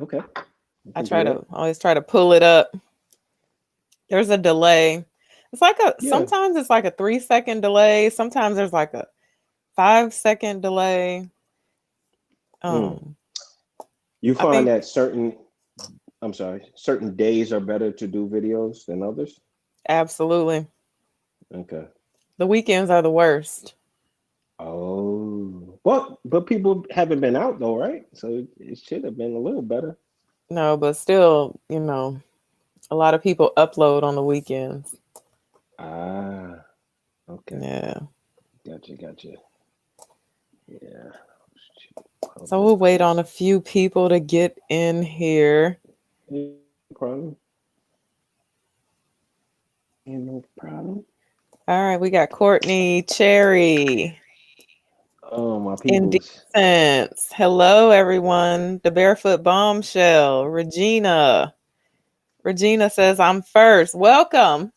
Okay. I always try to pull it up. There's a delay. It's like Yeah. sometimes it's like a 3-second delay. Sometimes there's like a 5-second delay. Mm. You I find think that certain days are better to do videos than others? absolutely. Okay. The weekends are the worst. Oh, well, but people haven't been out though, right? So it should have been a little better. No, but still, a lot of people upload on the weekends. Ah, okay. Yeah. Gotcha. Yeah. So Public we'll wait on post. a few people to get in here. No problem. No problem. All right, we got Courtney, Cherry, Oh, my peoples. Indecent. Hello, everyone. The Barefoot Bombshell, Regina. Regina says, I'm first. Welcome.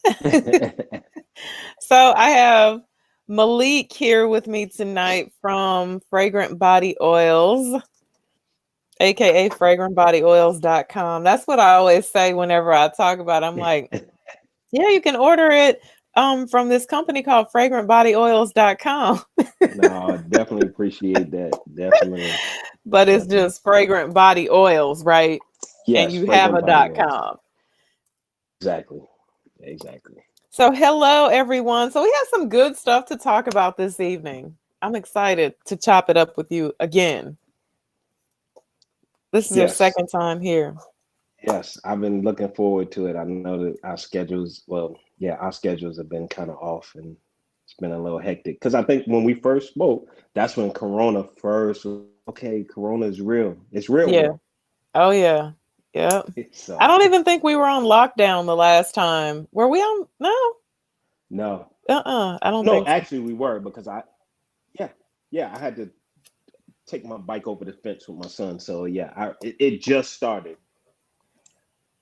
So I have Malik here with me tonight from Fragrant Body Oils, aka fragrantbodyoils.com. That's what I always say whenever I talk about it. I'm like, yeah, you can order it from this company called fragrantbodyoils.com. No, I definitely appreciate that. Definitely. But it's Definitely. just Fragrant Body Oils, right? And Yes, you have fragrant body a oils. .com. Exactly. Exactly. So hello everyone. So we have some good stuff to talk about this evening. I'm excited to chop it up with you again. This is your Yes. second time here. Yes. I've been looking forward to it. I know that our schedules have been kind of off and it's been a little hectic. Because I think when we first spoke, that's when Corona first was, okay, Corona is real. It's real, Yeah. real. Oh yeah. Yep. I So don't even think we were on lockdown the last time. Were we on? No. no. I don't No, think so. actually we were because yeah, I had to take my bike over the fence with my son. So yeah, it just started.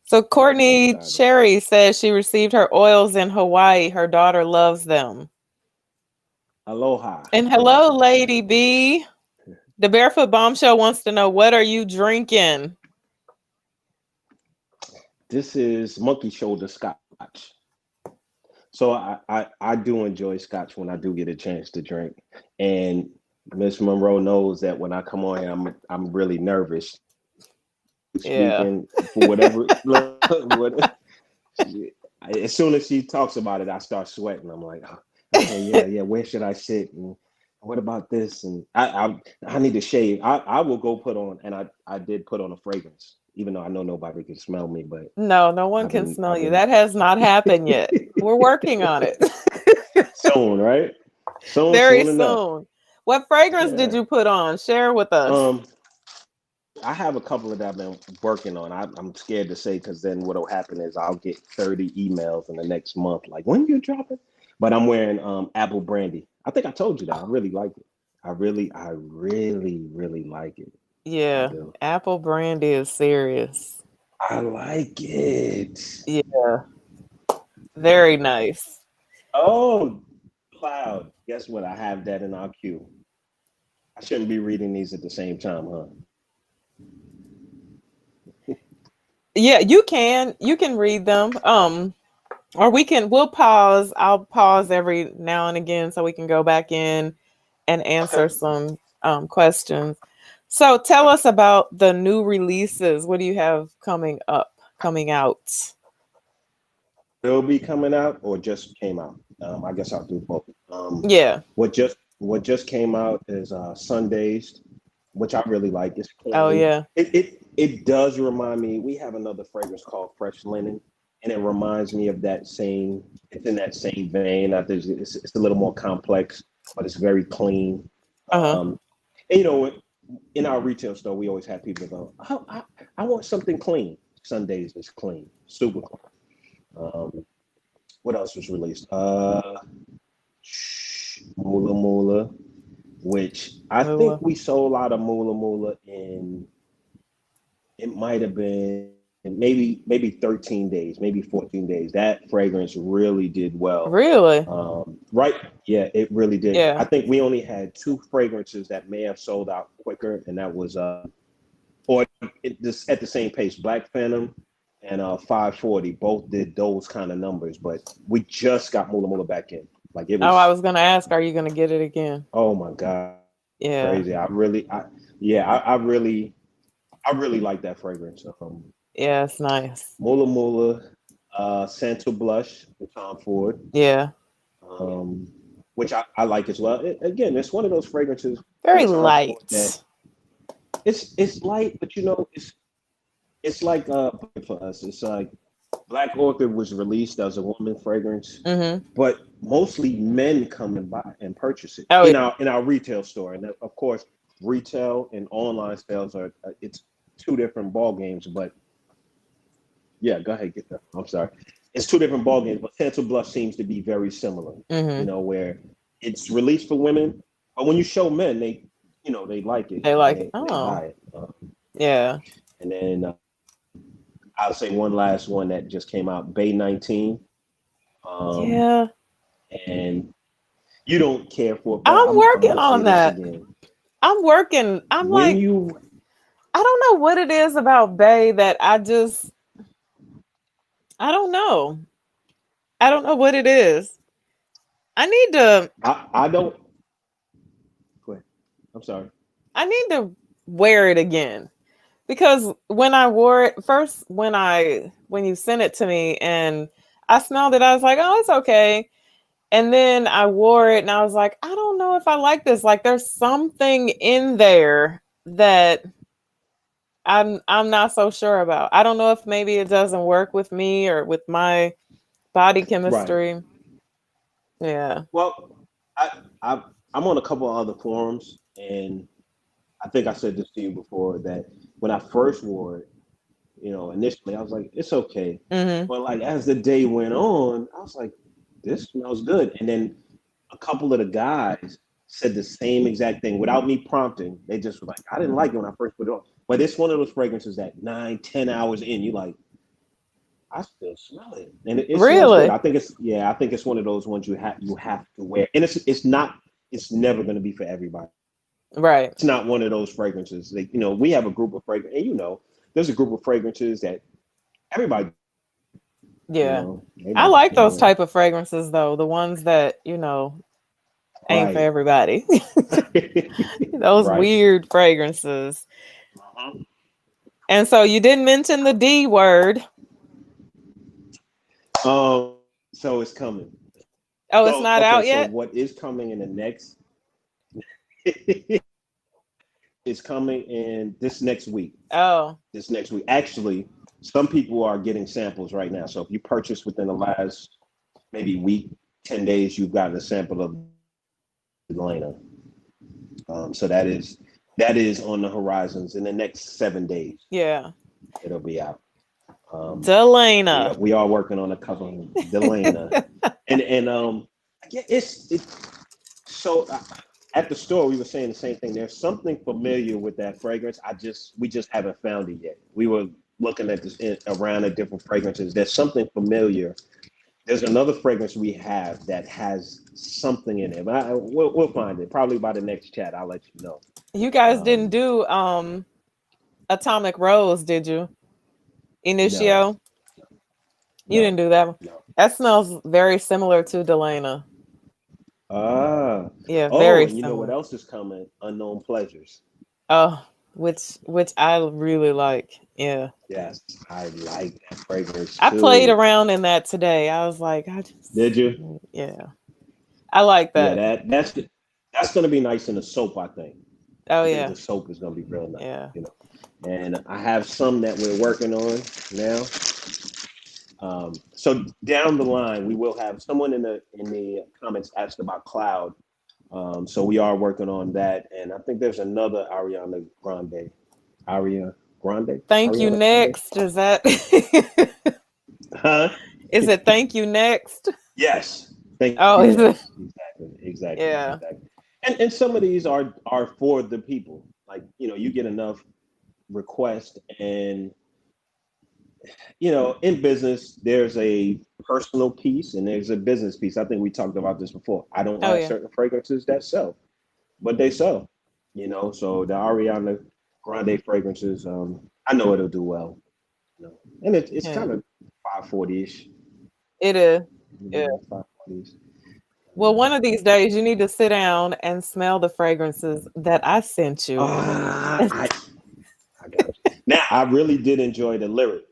So It just Courtney started. Cherry says she received her oils in Hawaii. Her daughter loves them. Aloha. And hello, Lady B. The Barefoot Bombshell wants to know, what are you drinking? This is monkey shoulder scotch. So I do enjoy scotch when I do get a chance to drink. And Miss Monroe knows that when I come on here, I'm really nervous Yeah. speaking for whatever. As soon as she talks about it, I start sweating. I'm like, oh, okay, yeah. Where should I sit? And what about this? And I need to shave. I will go put on, and I did put on a fragrance, even though I know nobody can smell me. But No one can smell I've you. been That has not happened yet. We're working on it. soon, right? Very Soon enough. soon. What fragrance did Yeah. you put on? Share with us. Um, I have a couple that I've been working on. I'm scared to say because then what'll happen is I'll get 30 emails in the next month, like when you drop it. But I'm wearing apple brandy. I think I told you that. I really like it. I really like it. I Yeah, do. apple brandy is serious. I like it. Yeah, very nice. Oh, Cloud. Guess what? I have that in our queue. I shouldn't be reading these at the same time, huh? Yeah, you can read them. Or we'll pause. I'll pause every now and again so we can go back in and Okay. answer some questions. So tell us about the new releases. What do you have coming out? Will be coming out or just came out. I guess I'll do both. Yeah. What just came out is Sundays, which I really like. It's Oh plain. yeah. It does remind me. We have another fragrance called Fresh Linen, and it reminds me of that same. It's in that same vein. I think it's a little more complex, but it's very clean. Uh-huh. And, in our retail store, we always have people go, "Oh, I want something clean." Sundays is clean, super clean. Um, what else was released? Mula Mula, which I think Mula. we sold out of Mula Mula in, it might have been maybe 13 days, maybe 14 days. That fragrance really did well. Really? Right? Yeah, it really did. Yeah. I think we only had two fragrances that may have sold out quicker, and that was or this at the same pace. Black Phantom and 540 both did those kind of numbers, but we just got Mula Mula back in. Like it Oh, I was, was gonna ask, are you gonna get it again? oh my god, Yeah. crazy! I really like that fragrance. Yeah, it's nice. Mula Mula, Santa Blush with Tom Ford, Yeah. um, which I like as well. Again, it's one of those fragrances Very with Tom Ford that light. it's light, but it's like for us. It's like Black Orchid was released as a woman fragrance, Mm-hmm. but mostly men come and buy and purchase it Oh, in our retail store. And of course, retail and online sales are it's two different ball games. But yeah, go ahead, get that. I'm sorry, it's two different ball games. But Santa Blush seems to be very similar. mm-hmm. Where it's released for women, but when you show men, they like it. They like it. They Oh, buy it. yeah. And then I'll say one last one that just came out, Bay 19. Yeah. And you don't care for it, but I'm I'm working gonna say on this that. again. I'm working. I'm When like, you I don't know what it is about Bay that I don't know. I don't know what it is. I need to I don't go ahead. I'm sorry. I need to wear it again. Because when I wore it first, when you sent it to me and I smelled it, I was like, oh, it's okay. And then I wore it and I was like, I don't know if I like this. Like there's something in there that I'm not so sure about. I don't know if maybe it doesn't work with me or with my body Right. chemistry. Yeah. Well, I I'm on a couple of other forums, and I think I said this to you before that when I first wore it, initially I was like, it's okay. Mm-hmm. But like as the day went on, I was like, this smells good. And then a couple of the guys said the same exact thing without me prompting. They just were like, I didn't like it when I first put it on. But it's one of those fragrances that 9, 10 hours in, you like, I still smell it. And it smells good. Really? I think it's one of those ones you have to wear. And it's never gonna be for everybody. Right. It's not one of those fragrances. We have a group of fragrances, and there's a group of fragrances that everybody, Yeah. they I might like can't those wear. type of fragrances though, the ones that, ain't for Right. everybody. Those Right. weird fragrances. Uh-huh. And so you didn't mention the D word. So it's coming. Oh, it's So not okay, out so yet? what is coming in the next is coming in this next week. Oh, This next week. Actually, some people are getting samples right now. So if you purchase within the last maybe week, 10 days, you've gotten a sample of Elena. So that is on the horizons in the next 7 days. yeah. It'll be out. We Delana. are, we are working on a couple of Delana, and yeah, it's so at the store we were saying the same thing. There's something familiar with that fragrance. We just haven't found it yet. We were looking at this around at different fragrances. There's something familiar. There's another fragrance we have that has something in it. But we'll find it probably by the next chat. I'll let you know. You guys didn't Um, do Atomic Rose, did you? no, Initio? You didn't no, do that one. no. That smells very similar to Delana. Ah, Yeah, oh, very and you know what similar. else is coming? Unknown Pleasures. Oh, which I really like. Yeah. Yes, I like that fragrance I played too. around in that today. I was like, Did you? yeah. I like Yeah, that. that's gonna be nice in the soap, I think. Oh I think yeah. the soap is gonna be real nice, Yeah. you know. And I have some that we're working on now. So down the line, we will have someone in the comments asked about cloud. So we are working on that, and I think there's another Aria Grande, Thank you Ariana Grande. next. Is that Huh? is it thank you next? Yes. Thank Oh, you. is it? Next. Exactly. Yeah. And some of these are for the people. Like you get enough requests, and in business, there's a personal piece and there's a business piece. I think we talked about this before. I don't Oh have yeah. certain fragrances that sell, but they sell. So the Ariana Grande fragrances. I know it'll do well. You know, and it's Yeah, kind of 540ish. it is. Yeah. Yeah, 540ish. Well, one of these days you need to sit down and smell the fragrances that I sent you. Ah, I got you. Now I really did enjoy the lyric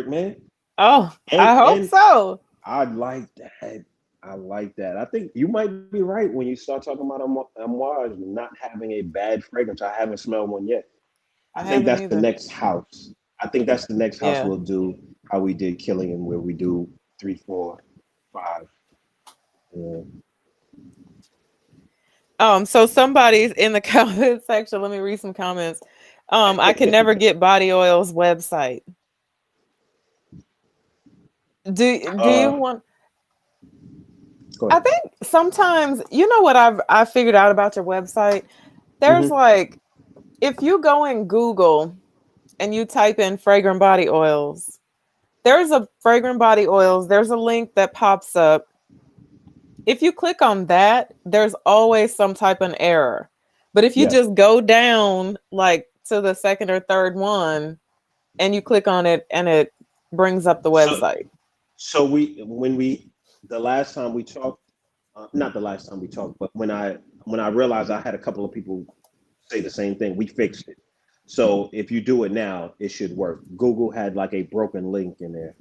man, Oh, I hope and so. I like that. I like that. I think you might be right when you start talking about Amouage not having a bad fragrance. I haven't smelled one yet. I I think haven't that's the either. next house. I think that's the next house Yeah. we'll do how we did Killian, where we do 3, 4, 5. Yeah. So somebody's in the comment section. Let me read some comments. I can never get Body Oil's website. Do you uh, want? Go I ahead. think sometimes you know what I figured out about your website. There's Hmm. like if you go in Google and you type in fragrant body oils, there's a fragrant body oils. There's a link that pops up. If you click on that, there's always some type of error. But if you Yes. just go down like to the second or third one and you click on it and it brings up the So website. so we the last time we talked, not the last time we talked, but when I realized I had a couple of people say the same thing, we fixed it. So if you do it now, it should work. Google had like a broken link in there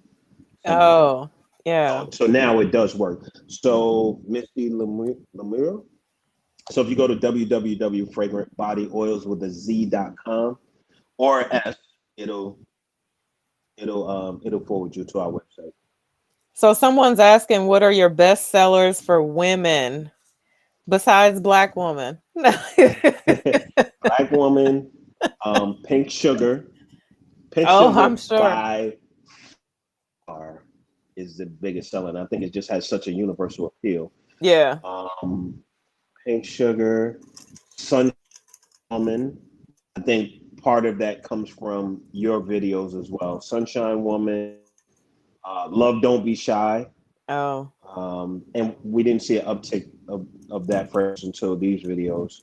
somehow. Oh, yeah. So now it does work. So Misty Lemire. So if you go to www.fragrantbodyoils with a z.com or S, it'll it'll forward you to our website. So someone's asking, what are your best sellers for women besides Black woman? Black woman, pink sugar. Pink Oh, sugar I'm sure. by far is the biggest seller. And I think it just has such a universal appeal. Yeah. Um, pink sugar, sun woman. I think part of that comes from your videos as well. Sunshine Woman, Love Don't Be Shy. Oh, And we didn't see an uptick of that first until these videos.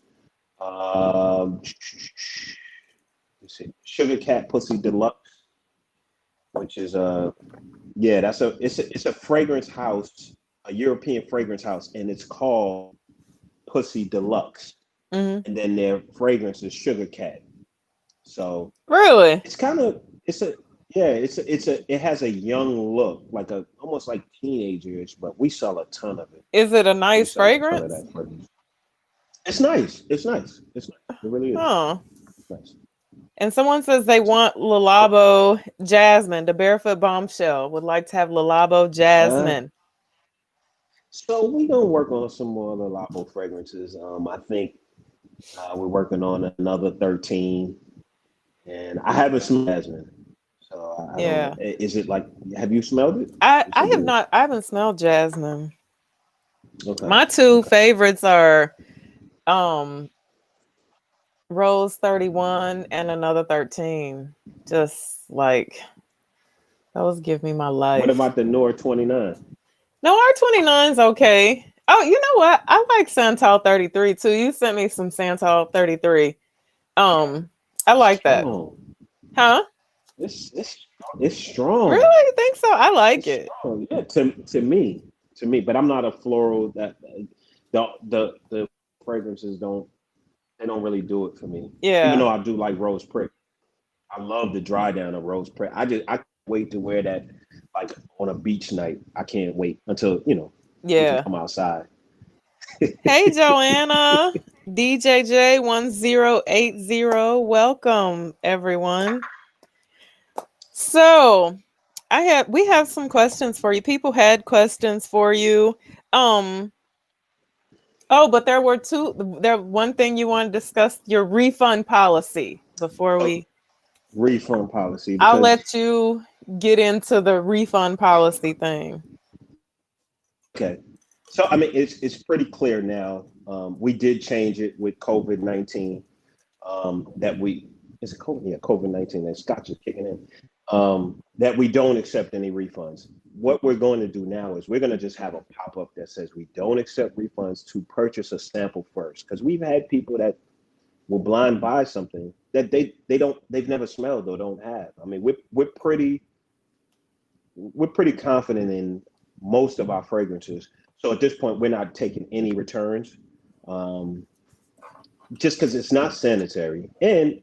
Um, let's see, Sugar Cat Pussy Deluxe, which is yeah, it's a fragrance house, a European fragrance house, and it's called Pussy Deluxe. hmm. And then their fragrance is Sugar Cat. So Really? it's kind of it's a yeah, it has a young look, like a almost like teenagerish, but we sell a ton of it. Is it a We nice sell a ton of fragrance? that fragrance. It's nice. It's nice. It's nice. It really is. Huh. It's nice. And someone says they want Lalabo Jasmine, the Barefoot Bombshell would like to have Lalabo Uh, Jasmine. so we gonna work on some more of the Labo fragrances. I think we're working on another 13, and I haven't smelled Jasmine, so I don't know. Yeah. Is it like? Have you smelled it? I, You I said have you not, I haven't smelled jasmine. okay. My two Okay. favorites are um Rose 31 and another 13. Just like those give me my What life. about the Nor 29? No, R29's okay. Oh, you know what? I like Santal 33 too. You sent me some Santal 33. I It's like that. strong. Huh? It's strong. Really? You think so? I like It's it. strong. Yeah, to me, but I'm not a floral that the fragrances don't really do it for me. Even Yeah. though I do like rose prick. I love the dry down of rose prick. I can't wait to wear that like on a beach night. I can't wait until we can Yeah. come outside. Hey Joanna. DJJ1080. Welcome everyone. So we have some questions for you. People had questions for you. Um oh, but there one thing you want to discuss your refund policy before Oh, we refund policy I'll because let you get into the refund policy thing. okay. So I mean it's pretty clear now. We did change it with COVID-19. That we is it COVID? Yeah, COVID-19. That Scotch is kicking in. That we don't accept any refunds. What we're going to do now is we're going to just have a pop up that says we don't accept refunds to purchase a sample first, because we've had people that will blind buy something that they've never smelled or don't have. I mean, we're pretty confident in most of our fragrances. So at this point, we're not taking any returns, um, just because it's not sanitary. And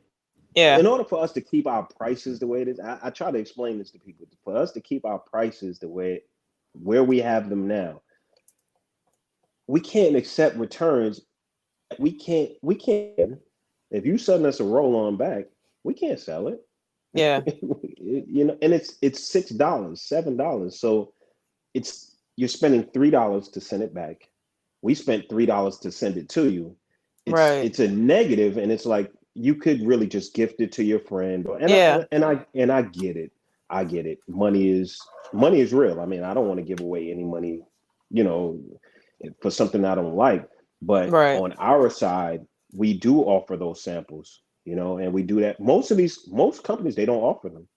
Yeah. in order for us to keep our prices the way it is, I try to explain this to people. For us to keep our prices the way where we have them now, we can't accept returns. We can't. If you send us a roll on back, we can't sell it. Yeah. And it's $6, $7. So you're spending $3 to send it back. We spent $3 to send it to you. It's Right. it's a negative, and it's like you could really just gift it to your friend. And Yeah. I get it. I get it. Money is real. I mean, I don't want to give away any money, you know, for something I don't like. But Right. on our side, we do offer those samples, and we do that. Most companies, they don't offer them.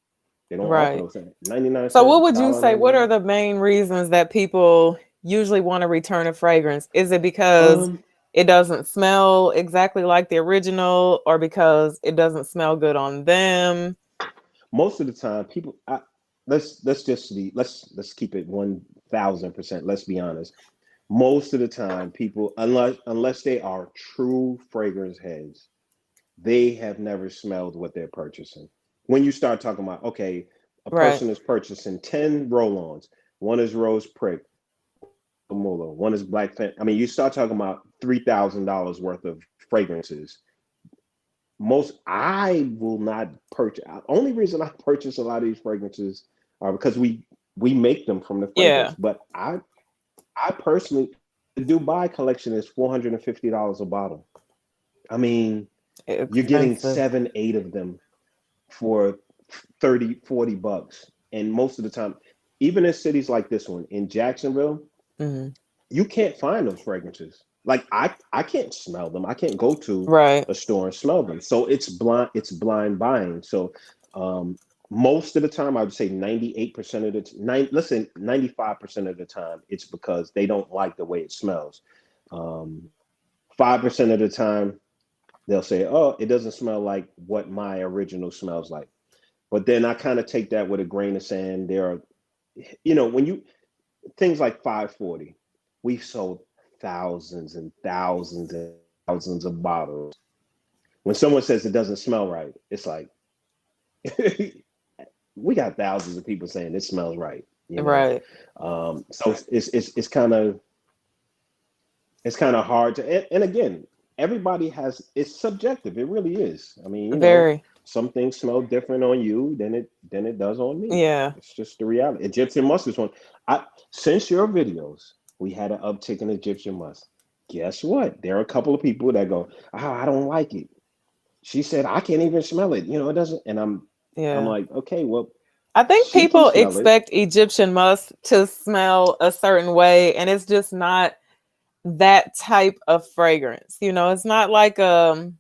They don't offer Right. those 99 So what cent, would you say? What are 99. the main reasons that people usually want to return a fragrance? Is it because Um, it doesn't smell exactly like the original, or because it doesn't smell good on them? Most of the time, people. Let's keep it 1,000%. Let's be honest. Most of the time, people, unless they are true fragrance heads, they have never smelled what they're purchasing. When you start talking about, okay, a Right. person is purchasing 10 roll-ons, one is Rose Prick, Muller, one is Black Fan. I mean, you start talking about $3,000 worth of fragrances. I will not purchase. Only reason I purchase a lot of these fragrances are because we make them from the Yeah. fragrance. But I personally, the Dubai collection is $450 a bottle. I mean, you're getting Expensive. 7, 8 of them for 30, $40. And most of the time, even in cities like this one in Jacksonville, Mhm. you can't find those fragrances. Like I can't smell them. I can't go to Right. a store and smell them. So it's blind buying. So most of the time, I would say 98% of the nine listen, 95% of the time, it's because they don't like the way it smells. 5% of the time, they'll say, "Oh, it doesn't smell like what my original smells like." But then I kind of take that with a grain of sand. There are, when you things like 540, we've sold thousands and thousands and thousands of bottles. When someone says it doesn't smell right, it's like we got thousands of people saying it smells right. Right. So it's kind of hard to, and again, everybody it's subjective. It really is. I mean, Very. some things smell different on you than it does on me. Yeah. It's just the reality. Egyptian musk is one. Since your videos, we had an uptick in Egyptian musk. Guess what? There are a couple of people that go, "Oh, I don't like it." She said, "I can't even smell it. It doesn't." And I'm Yeah. like, "Okay, well, I think she can people smell it." expect Egyptian musk to smell a certain way, and it's just not that type of fragrance. It's not like an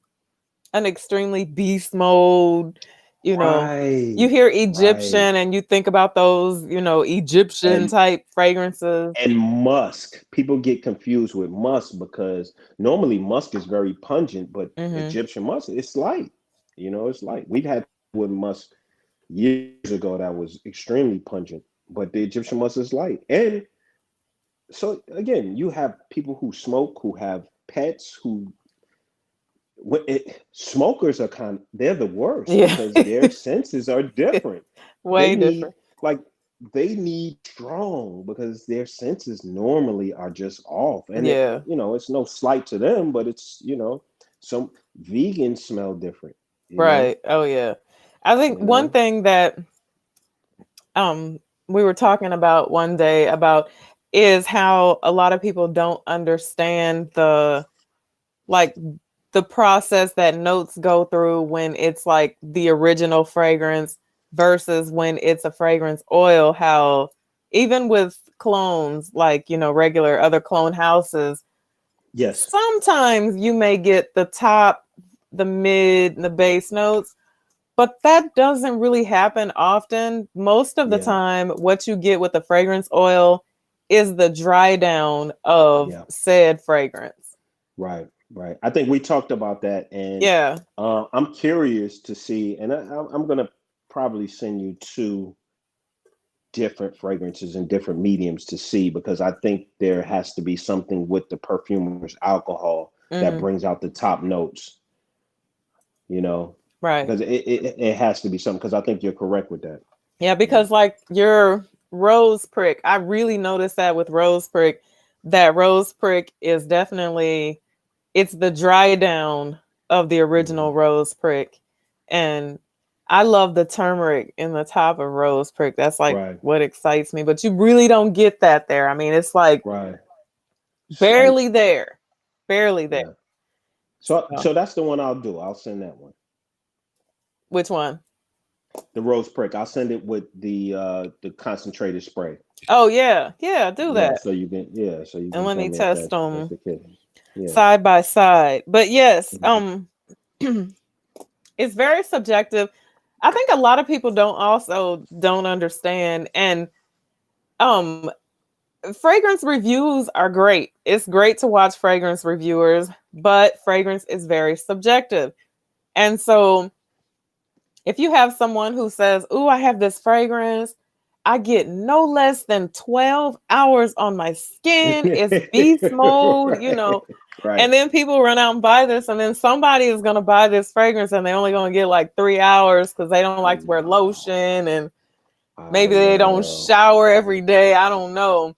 extremely beast mode. You know, you Right, hear right. Egyptian and you think about those, Egyptian And type fragrances. and musk. People get confused with musk because normally musk is very pungent, but Hmm. Egyptian musk, it's light. It's light. We've had with musk years ago that was extremely pungent, but the Egyptian musk is light. And so again, you have people who smoke, who have pets, smokers they're the worst Yeah, because their senses are different. They way need different. like they need strong because their senses normally are just off. And Yeah, it's no slight to them, but some vegans smell different, you know? right. Oh yeah. I think You one know? thing that um we were talking about one day about is how a lot of people don't understand like the process that notes go through when it's like the original fragrance versus when it's a fragrance oil. How even with clones, like regular other clone houses, Yes. sometimes you may get the top, the mid, and the base notes, but that doesn't really happen often. Most of the Yeah. time, what you get with the fragrance oil is the dry down of Yeah. said fragrance. Right. Right. I think we talked about that, and Yeah. I'm curious to see, and I'm gonna probably send you two different fragrances and different mediums to see, because I think there has to be something with the perfumer's alcohol that Mm, brings out the top notes, you know, right. because it has to be something, because I think you're correct with that. Yeah, Yeah. because like your rose prick, I really noticed that with rose prick, that rose prick is definitely, it's the dry down of the Mhm. original rose prick. And I love the turmeric in the top of rose prick. That's like Right. what excites me, but you really don't get that there. I mean, it's like Right. Slight. barely there. Barely there. Yeah. So So, so that's the one I'll do. I'll send that one. which one? The rose prick. I'll send it with the concentrated spray. Oh yeah. Yeah, do Yeah, that. so you can, yeah, so you And can let tell me me if test that's them the case. Yeah. side by side. But yes, Mhm. it's very subjective. I think a lot of people don't understand, and um fragrance reviews are great. It's great to watch fragrance reviewers, but fragrance is very subjective. And so if you have someone who says, "Ooh, I have this fragrance, I get no less than 12 hours on my skin, it's beast mode," Right. and Right. then people run out and buy this, and then somebody is going to buy this fragrance and they only going to get like 3 hours because they don't I like to wear know. lotion, and I maybe they don't know. shower every day. I don't know.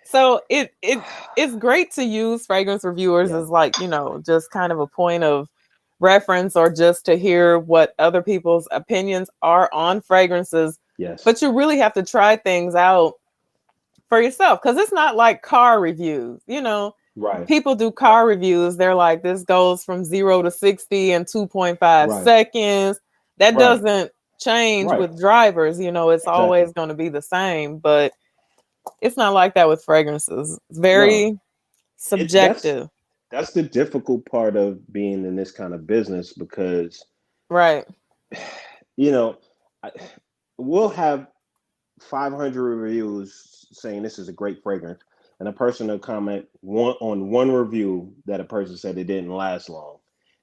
So it's great to use fragrance reviewers Yeah. as like, just kind of a point of reference, or just to hear what other people's opinions are on fragrances. Yes. But you really have to try things out for yourself, because it's not like car reviews. Right. People do car reviews. They're like, this goes from 0 to 60 in 2.5 Right. seconds. That Right. doesn't change Right. with drivers. It's Exactly. always going to be the same, but it's not like that with fragrances. It's No. very It that's subjective. that's the difficult part of being in this kind of business, because Right. you know, I, we'll have 500 reviews saying this is a great fragrance, and a person will comment one review that a person said it didn't last long.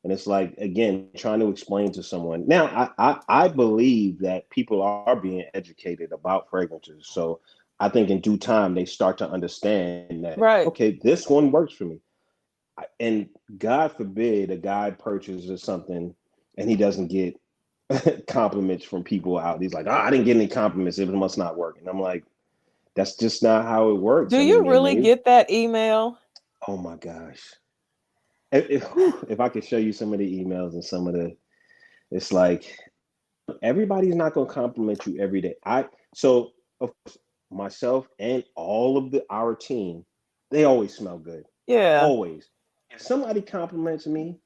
And it's like, again, trying to explain to someone. Now, I believe that people are being educated about fragrances. So I think in due time, they start to understand that, Right. okay, this one works for me. And God forbid a guy purchases something and he doesn't get compliments from people out. He's like, oh, I didn't get any compliments. It must not work. And I'm like, that's just not how it Do works. I you mean, really get that email? oh my gosh. If I could show you some of the emails and some of the, it's like, everybody's not going to compliment you every day. So of course, myself and all of our team, they always smell good. Yeah. Always. If somebody compliments me,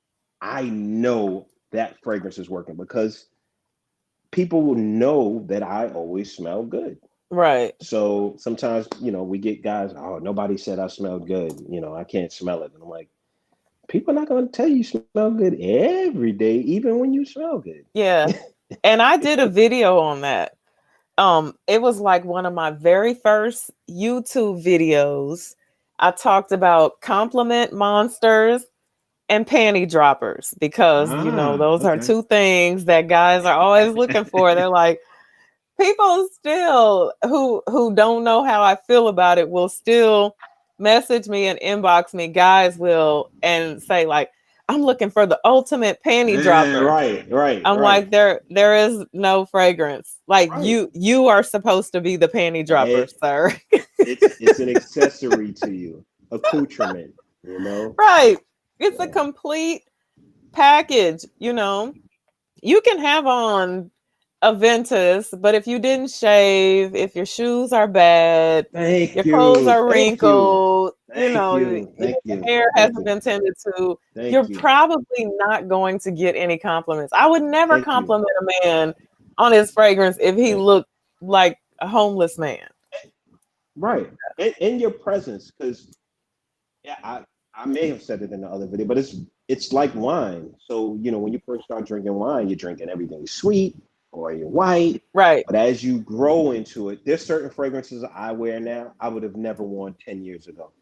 I know that fragrance is working, because people will know that I always smell good. Right. So sometimes, we get guys, oh, nobody said I smelled good. I can't smell it. And I'm like, people are not going to tell you smell good every day, even when you smell good. Yeah. And I did a video on that. It was like one of my very first YouTube videos. I talked about compliment monsters and panty droppers, because those are Okay. two things that guys are always looking for. They're like, people still who don't know how I feel about it will still message me and inbox me. Guys will, and say like, I'm looking for the ultimate panty dropper. Right, right, I'm right, like, there is no fragrance. Like, right. you are supposed to be the panty dropper, It, sir. it's an accessory to you, accoutrement, you know? Right. It's a Yeah. complete package. You can have on a Ventus, but if you didn't shave, if your shoes are bad, your Thank clothes you. are Thank you. wrinkled, Thank you. your Thank you. hair Thank hasn't you. been tended to, you're Thank you. probably not going to get any compliments. I would never Thank you. compliment a man on his fragrance if he Thank looked like a homeless man. Right. In your presence, because yeah, I may have said it in the other video, but it's like wine. So, when you first start drinking wine, you're drinking everything sweet or you're white. Right. But as you grow into it, there's certain fragrances I wear now I would have never worn 10 years ago.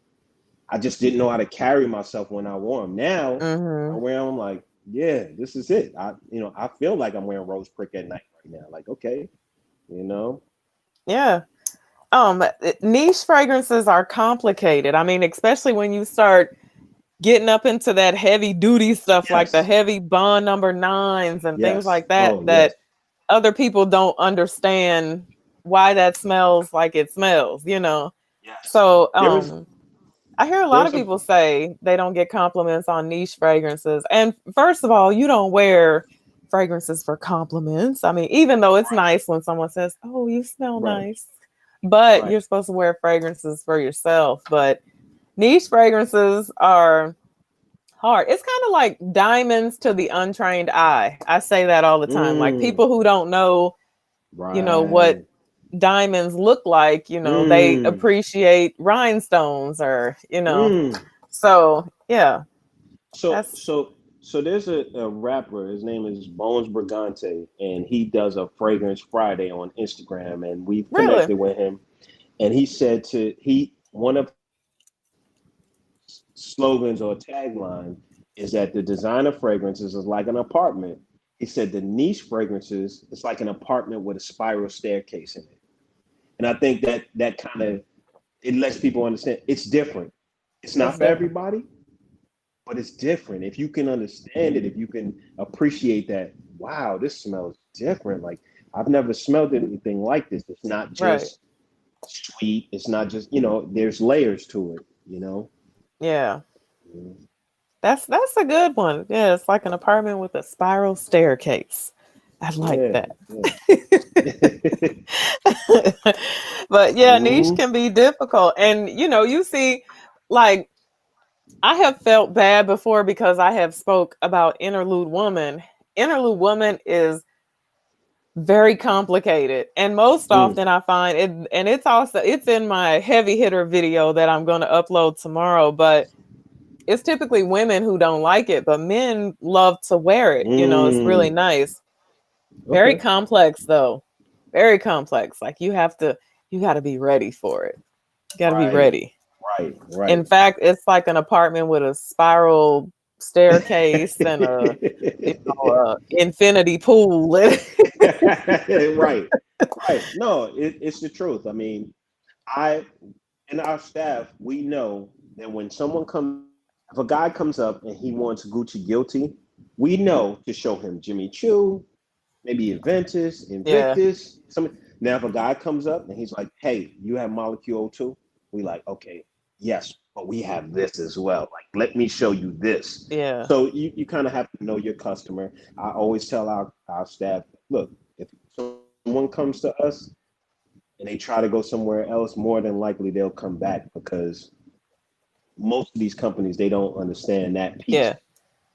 I just didn't know how to carry myself when I wore them. Now I Mm-hmm. wear them like, yeah, this is it. I feel like I'm wearing Rose Prick at night right now. Like, okay, you know, Yeah. Niche fragrances are complicated. I mean, especially when you start getting up into that heavy duty stuff like the yes, heavy Bond number nines and things yes, like that, oh yes, that other people don't understand why that smells like it smells, you know. yes. So There is I hear a lot of there's a people say they don't get compliments on niche fragrances. And first of all, you don't wear fragrances for compliments. I mean, even though it's right, nice when someone says, "Oh, you smell right, nice." But right. you're supposed to wear fragrances for yourself. But niche fragrances are hard. It's kind of like diamonds to the untrained eye. I say that all the time. Like Mm, people who don't know, what right. diamonds look like, they Mm, appreciate rhinestones or. mm. So, yeah, So that's so so there's a rapper. His name is Bones Brigante, and he does a Fragrance Friday on Instagram, and we've really, connected with him. And he said he one of his slogans or tagline is that the designer fragrances is like an apartment. He said the niche fragrances is like an apartment with a spiral staircase in it. And I think that kind of it lets people understand it's different. It's not it's for different. everybody, but it's different. If you can understand it, if you can appreciate that, wow, this smells different. Like I've never smelled anything like this. It's not Right. just sweet. It's not just, there's layers to it. Yeah. Mm. That's a good one. Yeah, it's like an apartment with a spiral staircase. I like Yeah, that. yeah. But yeah, niche Hmm. can be difficult. And you see, like, I have felt bad before because I have spoke about Interlude Woman. Interlude Woman is very complicated. And most Mm. often I find it, and it's in my heavy hitter video that I'm going to upload tomorrow, but it's typically women who don't like it, but men love to wear it. It's really Mm. nice. Very Okay. complex though. Very complex. Like you got to be ready for it. You got to be Right. ready. Right. Right. In fact, it's like an apartment with a spiral staircase and a infinity pool. Right. Right. No, it's the truth. I mean, I and our staff, we know that when someone comes, if a guy comes up and he wants Gucci Guilty, we know to show him Jimmy Choo, maybe Inventus, Yeah. Invictus. Now, if a guy comes up and he's like, "Hey, you have Molecule too," we like, okay, yes, but we have this as well. Like, let me show you this. Yeah. So you kind of have to know your customer. I always tell our staff, look, if someone comes to us and they try to go somewhere else, more than likely they'll come back because most of these companies they don't understand that piece, Yeah.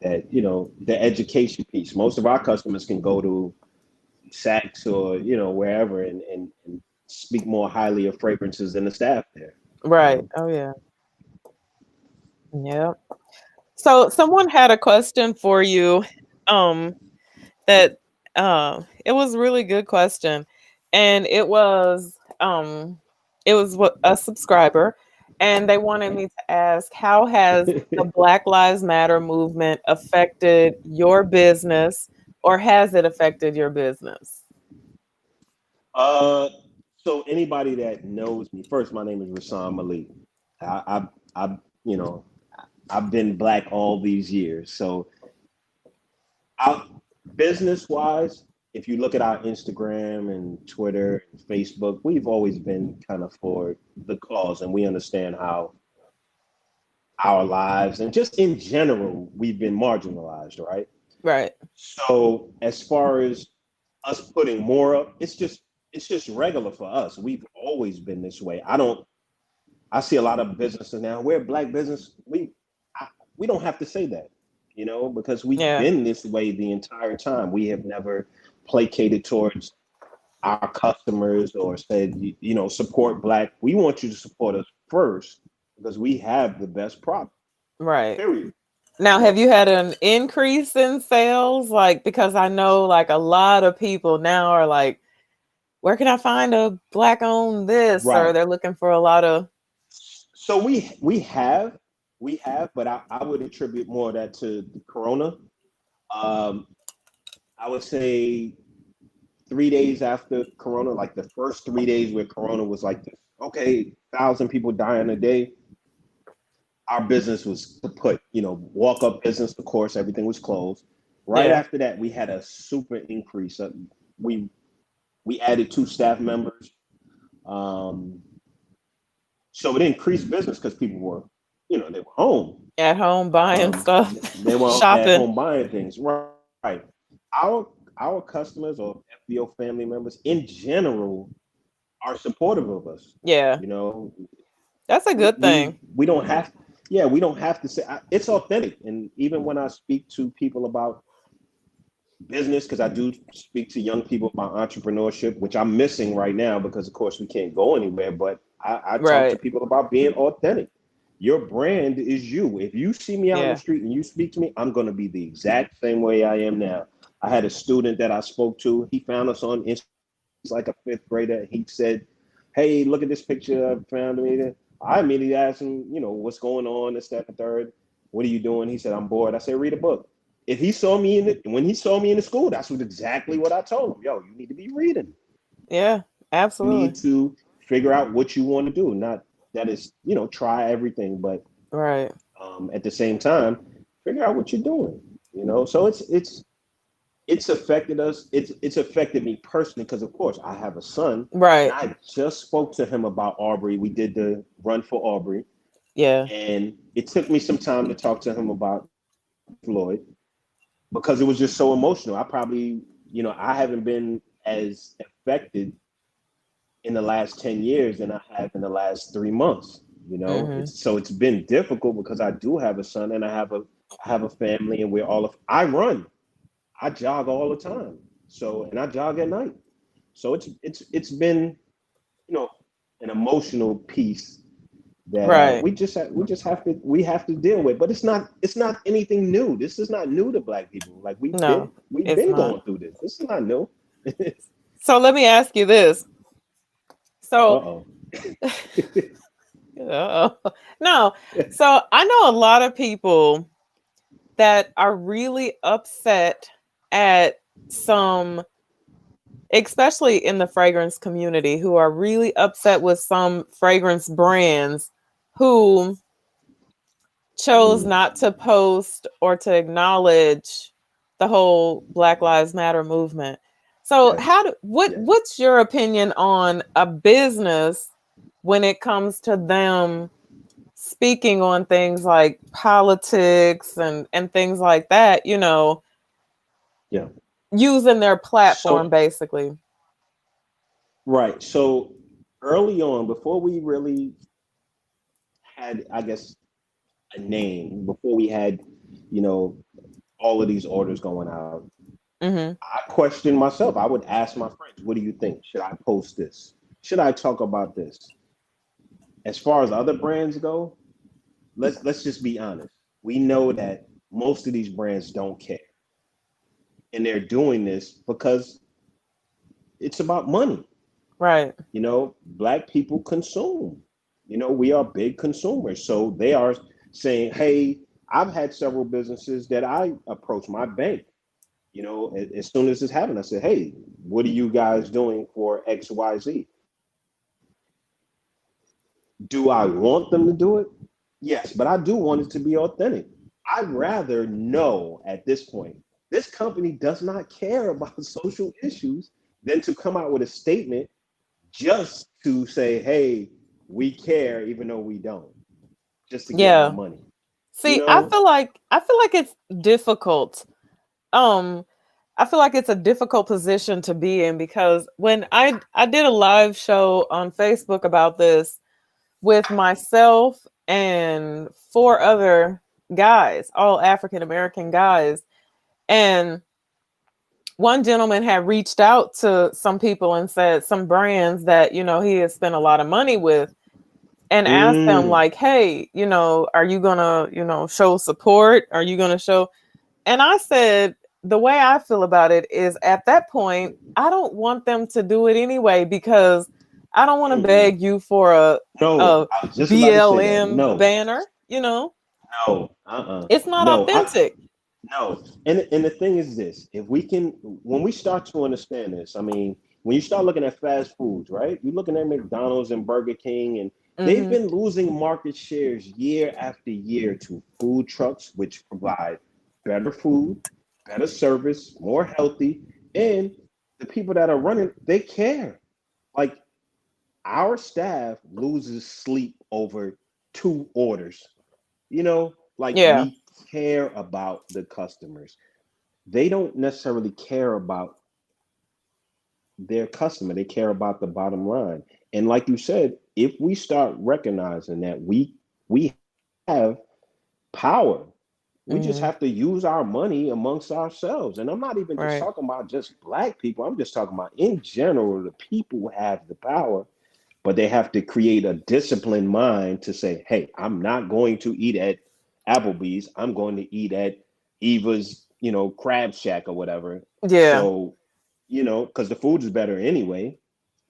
that the education piece. Most of our customers can go to Saks or wherever and speak more highly of fragrances than the staff there. You Right. know. Oh yeah. Yeah. So someone had a question for you. Um that it was a really good question. And it was what a subscriber, and they wanted me to ask, how has the Black Lives Matter movement affected your business, or has it affected your business? uh, so anybody that knows me, first, my name is Rasan Malik. I you know, I've been black all these years. So, I, business wise, if you look at our Instagram and Twitter and Facebook, we've always been kind of for the cause, and we understand how our lives and just in general we've been marginalized, right? Right. So as far as us putting more up, it's just regular for us. We've always been this way. I see a lot of businesses now. We're a black business. We don't have to say that, because we've Yeah. been this way the entire time. We have never placated towards our customers or said, support black. We want you to support us first because we have the best product. Right. Period. Now, You have know. you had an increase in sales? Like, because I know like a lot of people now are like, where can I find a black owned this? Or Right. they're looking for a lot of. So we have, but I would attribute more of that to the Corona. Um, I would say 3 days after Corona, like the first 3 days where Corona was like, okay, 1,000 people dying a day. Our business was kaput. Walk up business. Of course, everything was closed. Right Yeah. after that, we had a super increase. We we added 2 staff members. Um, so it increased business because people were, they were home. At home buying Um, stuff, they were at shopping. home buying things. Right. Our customers or FBO family members in general are supportive of us. Yeah. You know, That's a we good we thing. we don't have, yeah, we don't have to say it's authentic. And even when I speak to people about business, because I do speak to young people about entrepreneurship, which I'm missing right now because of course we can't go anywhere, but I talk to Right. people about being authentic. Your brand is you. If you see me out in the Yeah. street and you speak to me, I'm going to be the exact same way I am now. I had a student that I spoke to. He found us on Instagram. He's like a fifth grader. He said, "Hey, look at this picture I found me." I immediately asked him, what's going on, this, that, and the third. What are you doing? He said, "I'm bored." I said, "Read a book." If he saw me when he saw me in the school, that's exactly what I told him. Yo, you need to be reading. Yeah. You need Absolutely. to figure out what you want to do. Not that is, try everything, but Right. at the same time, figure out what you're doing. So it's affected us. It's affected me personally because, of course, I have a son, and Right. I just spoke to him about Aubrey. We did the run for Aubrey, Yeah. and it took me some time to talk to him about Floyd because it was just so emotional. I probably, I haven't been as affected in the last 10 years than I have in the last 3 months. Mm-hmm. It's been difficult because I do have a son and I have a family, and we're all of I run. I jog all the time. And I jog at night. So it's been, you know, an emotional piece that Right. we have to deal with. But it's not anything new. This is not new to Black people. Like No, we've it's been not. going through this. This is not new. So let me ask you this. So, Uh-oh. uh, no. So I know a lot of people that are really upset at some, especially in the fragrance community, who are really upset with some fragrance brands who chose Mm, not to post or to acknowledge the whole Black Lives Matter movement. So yes. Yes. what's your opinion on a business when it comes to them speaking on things like politics and things like that, Yeah. using their platform So basically? right. So early on, before we really had, I guess, a name, before we had, you know, all of these orders going out, Mhm. I questioned myself. I would ask my friends, "What do you think? Should I post this? Should I talk about this?" As far as other brands go, let's just be honest. We know that most of these brands don't care, and they're doing this because it's about money. Right. Black people consume. We are big consumers, so they are saying, "Hey, I've had several businesses that I approach my bank. As soon as this happened, I said, "Hey, what are you guys doing for XYZ? Do I want them to do it? Yes, but I do want it to be authentic. I'd rather know at this point, this company does not care about social issues than to come out with a statement just to say, hey, we care, even though we don't, just to get my Yeah. money. You See, I know? feel like I feel like it's difficult. Um I feel like it's a difficult position to be in because when I did a live show on Facebook about this with myself and four other guys, all African American guys, and one gentleman had reached out to some people and said some brands that he had spent a lot of money with and asked them Mm, like, hey, are you gonna show support, are you gonna show? And I said, the way I feel about it is at that point, I don't want them to do it anyway because I don't want to Mm-mm. beg you for No, a I was just about to say that. BLM No, banner. no, It's not no. authentic. No, and the thing is this: if we can, when we start to understand this, I mean, when you start looking at fast foods, right? You're looking at McDonald's and Burger King, and they've Hmm. been losing market shares year after year to food trucks, which provide better food, better service, more healthy, and the people that are running, they care. Like our staff loses sleep over two orders. Like Yeah. we care about the customers. They don't necessarily care about their customer. They care about the bottom line. And like you said, if we start recognizing that we have power, we just Hmm. have to use our money amongst ourselves. And I'm not even just Right. talking about just black people. I'm just talking about in general, the people who have the power, but they have to create a disciplined mind to say, hey, I'm not going to eat at Applebee's. I'm going to eat at Eva's, Crab Shack or whatever. Yeah. So, because the food is better anyway,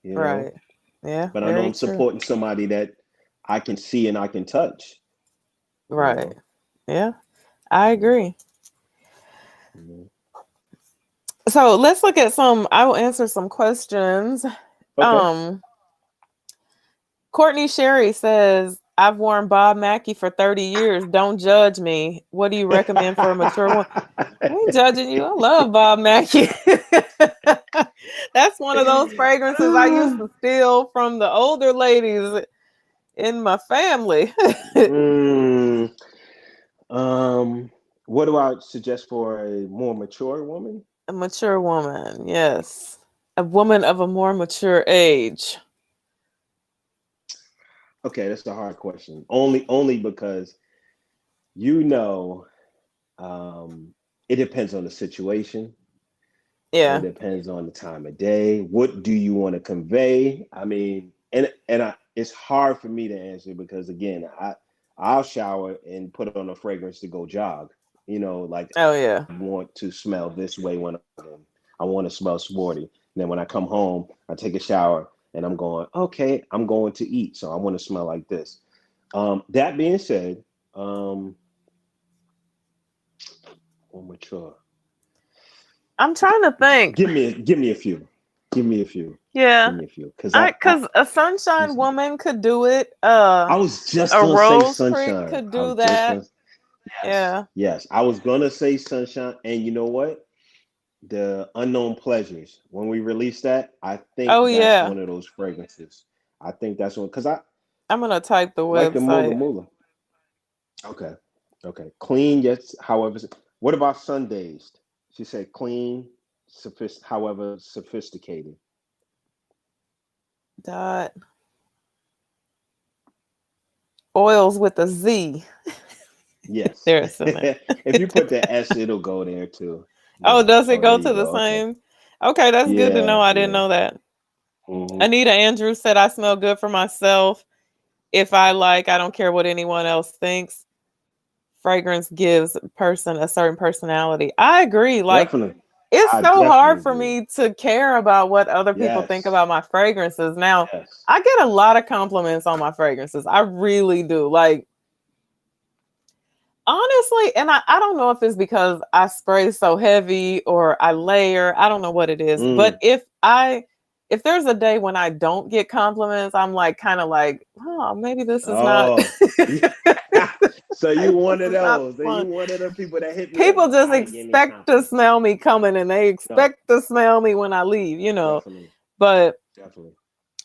you know, Right. Yeah. but I know Very I'm true. supporting somebody that I can see and I can touch, you Right. know. Yeah. I Mhm, agree. mhm. So let's look at some. I will answer some questions. Okay. Um, Courtney Sherry says, I've worn Bob Mackie for 30 years. Don't judge me. What do you recommend for a mature one? I ain't judging you. I love Bob Mackie. That's one of those fragrances I used to steal from the older ladies in my family. Mm, um, what do I suggest for a more mature woman? A mature woman, yes. A woman of a more mature age. Okay, that's a hard question. Only because you know, um, it depends on the situation. It Yeah. depends on the time of day. What do you want to convey? I mean, it's hard for me to answer because again, I'll shower and put on a fragrance to go jog. Like Oh, I yeah. want to smell this way when I want to smell sporty. And then when I come home, I take a shower and I'm going, okay, I'm going to eat, so I want to smell like this. That being said, or mature. I'm trying to think. Give me a few. Give me a few. Give Yeah. me a few. Because I I cause a sunshine woman could do it. I was just A gonna say Rose Creek sunshine. could I do was just that. gonna yes, Yeah. yes. I was gonna say sunshine, and you know what? The unknown pleasures. When we release that, I Oh, think that's yeah. one of those fragrances. I think that's one because I I'm gonna type the like the Mula website. Mula. Okay, okay. Clean, yes. However, what about Sundays? She said clean, however sophisticated. Dot Oils with a Z. Yes. There's some. If you put the S, it'll go there too. Oh, Yeah. does it Oh, there go you to the go. Okay. same? Okay, that's good to know. Yeah. I didn't Yeah. know that. Hmm. Anita Andrews said, I smell good for myself. If I like, I don't care what anyone else thinks. Fragrance gives a person a certain personality. I agree. Like, Definitely. it's I so definitely hard for agree. me to care about what other people think Yes. about my fragrances. Now, Yes. I get a lot of compliments on my fragrances. I really do. Like, honestly, and I don't know if it's because I spray so heavy or I layer. I don't know what it is. But Mm. if there's a day when I don't get compliments, I'm like kind of like, oh, maybe this is not Oh. So you maybe one this of is not those. You fun. one of the people that hit me up. People just I didn't get any expect to compliments. smell me coming and they No, expect to smell me when I leave. definitely. But Definitely.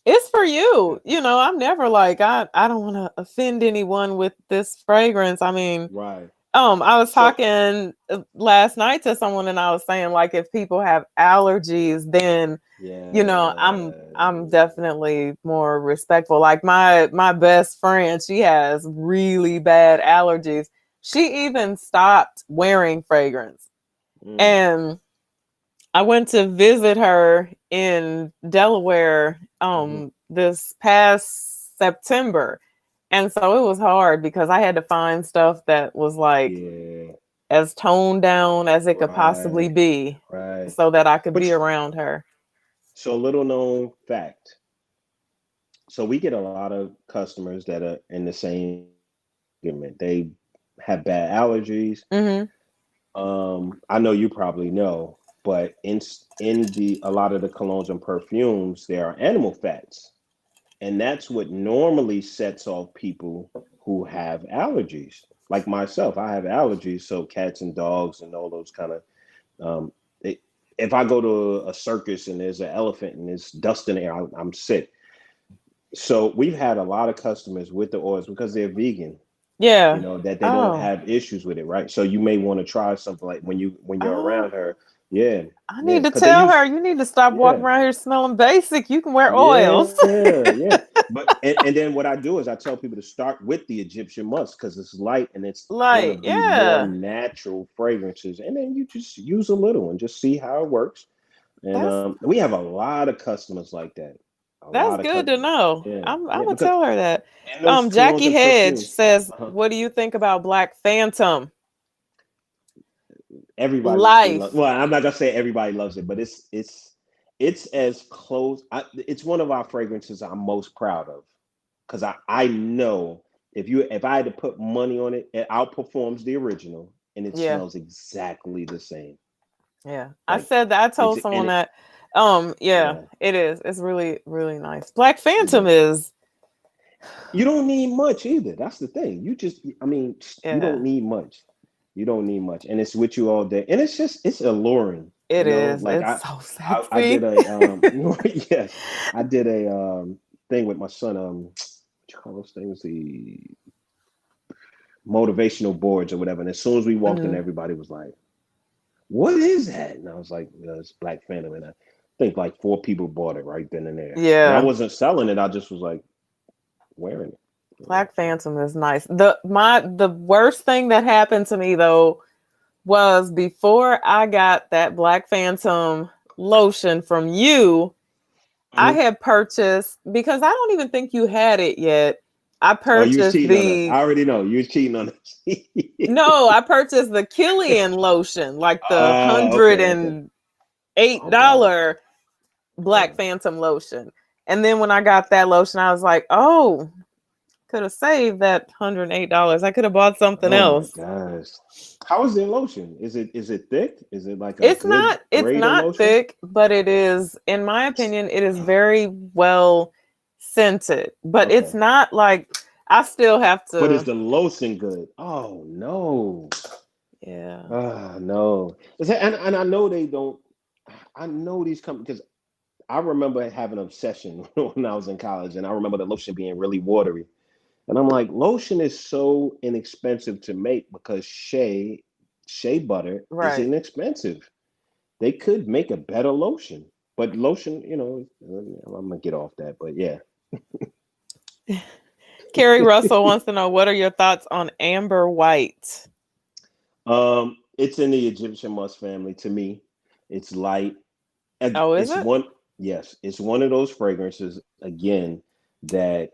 it's for you. Definitely. I'm never like I don't want to offend anyone with this fragrance. I mean, Right. I was So talking last night to someone and I was saying like if people have allergies, then I'm yeah. definitely more respectful. Like my best friend, she has really bad allergies. She even stopped wearing fragrance. Mm. And I went to visit her in Delaware Hmm. this past September. And so it was hard because I had to find stuff that was like Yeah. as toned down as it could possibly Right. be Right. so that I could But be around her. so little known fact. So we get a lot of customers that are in the same predicament. They have bad allergies. Mm-hmm. I know you probably know, but in the a lot of the colognes and perfumes, there are animal fats, and that's what normally sets off people who have allergies. Like myself, I have allergies, so cats and dogs and all those kind of. Um, it, if I go to a circus and there's an elephant and there's dust in the air, I'm sick. So we've had a lot of customers with the oils because they're vegan, Yeah. that they don't Oh, have issues with it, right? So you may want to try something like when you're oh. around her. Yeah, I yeah, need to because they tell use. her you need to stop walking Yeah, around here smelling basic. You can wear oils. yeah. But and then what I do is I tell people to start with the Egyptian musk because it's light and it's one Like, of the more yeah. natural fragrances, and then you just use a little and just see how it works. And That's we have a lot of customers like that. A that's lot of good to customers. know. Yeah, I'm yeah, gonna because tell her that. and those colognes Jackie and Hedge perfumes. says, Uh-huh. "What do you think about Black Phantom?" Everybody loves. Life. Well, I'm not gonna say everybody loves it, but it's as close. It's one of our fragrances I'm most proud of because I know if I had to put money on it, it outperforms the original, and it Yeah. smells exactly the same. Yeah. I Like said that I it's told someone and it that yeah, yeah it is. It's really, really nice. Black Phantom yeah. is You don't need much either. That's the thing. I mean, you don't yeah, need much. You don't need much, and it's with you all day, and it's alluring. it is. Like It's so I did sexy. yes, I did a thing with my son. What you call those things? The motivational boards or whatever. And as soon as we walked in, Mhm. everybody was like, "What is that?" And I was like, "It's Black Phantom." And I think like four people bought it right then and there. And I Yeah. wasn't selling it. I just was like wearing it. Black Phantom is nice. The worst thing that happened to me though was before I got that Black Phantom lotion from you, I Mhm. had purchased because I don't even think you had it yet. I Oh, you was purchased cheating on us. I the already know you was cheating on us. no, I purchased the Killian lotion, like the hundred Okay, okay, and eight okay. dollar Yeah. Black Phantom lotion. And then when I got that lotion, I was like, oh, could have saved that $108. I could have bought something Oh my else. gosh. How is the lotion? Is it thick? Is it like a good It's grade of not lotion? thick, but it is, in my opinion, it is very well scented. But it's Okay. not like I still have But is to, the lotion good? Oh no. yeah. Ah, no. And I know they don't. I know these companies because I remember having an obsession when I was in college, and I remember the lotion being really watery. And I'm like, lotion is so inexpensive to make because shea butter is Right. inexpensive. They could make a better lotion, but lotion, I'm gonna get off that. But yeah, Carrie Russell wants to know, what are your thoughts on Amber White? it's in the Egyptian musk family. To me, it's light. Oh, is It's it? one. Yes, it's one of those fragrances again that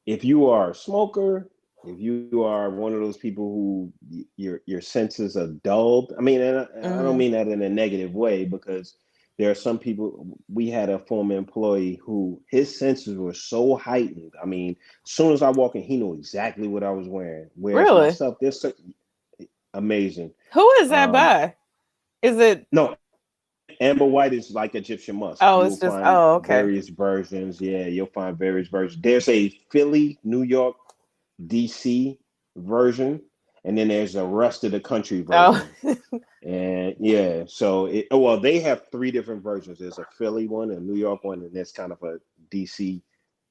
if you are a smoker, if you are one of those people who your senses are dulled, I mean, and I don't Hmm. mean that in a negative way because there are some people. We had a former employee who his senses were so heightened. I mean, as soon as I walk in, he knew exactly what I was wearing. Whereas Really? myself, amazing. Who is that Um, by? Is it? no, Amber White is like Egyptian musk. Oh, You it's will just. find Oh, okay. various versions. Yeah, you'll find various versions. There's a Philly, New York, DC version, and then there's the rest of the country Oh, version. And yeah, so well, they have three different versions. There's a Philly one, a New York one, and there's kind of a DC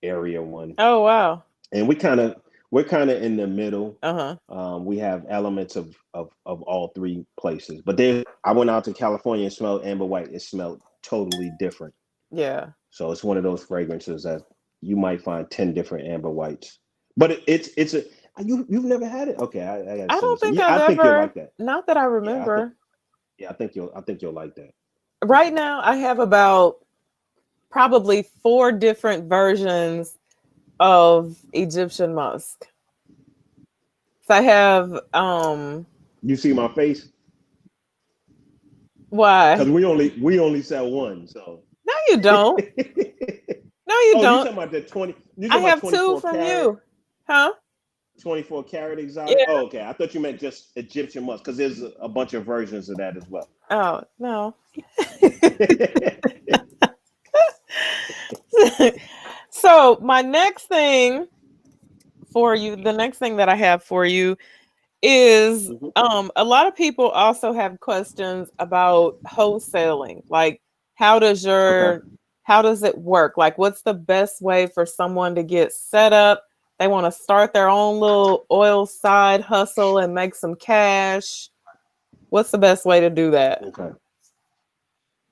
area one. oh, wow. And we're kind of in the middle. Uh huh. We have elements of all three places. But I went out to California and smelled Amber White. It smelled totally different. Yeah. So it's one of those fragrances that you might find 10 different Amber Whites. But it's a you've never had it? Okay, I gotta I send you don't some. think Yeah, I've I think you'll ever. like that. Not that I Yeah, I think remember. yeah, I think you'll like that. Right now, I have about probably four different versions of Egyptian musk. So I have You see my face? Because why? we only sell one, so No, you don't. No, you Oh, you don't. talking about the 20? You I talking about have two 24 from karat? you. Huh? 24 karat exotic? Yeah. Oh, okay. I thought you meant just Egyptian musk because there's a bunch of versions of that as well. Oh, no. So my next thing for you, the next thing that I have for you is Mhm. a lot of people also have questions about wholesaling. Like Okay. how does it work? Like what's the best way for someone to get set up? They want to start their own little oil side hustle and make some cash. What's the best way to do that? Okay.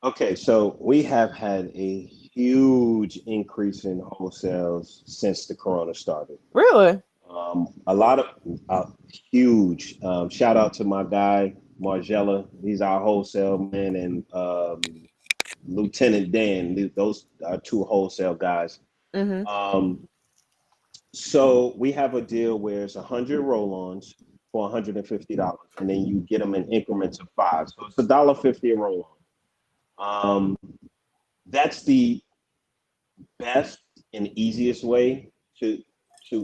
Okay. So we have had a huge increase in wholesales since the corona started. Really? A lot of huge. Shout out to my guy Margella. He's our wholesale man, and Lieutenant Dan. Those are two wholesale guys. Mm-hmm. Um, so we have a deal where it's 100 roll-ons for $150, and then you get them in increments of five. So it's $1.50 a roll-on. That's the best and easiest way to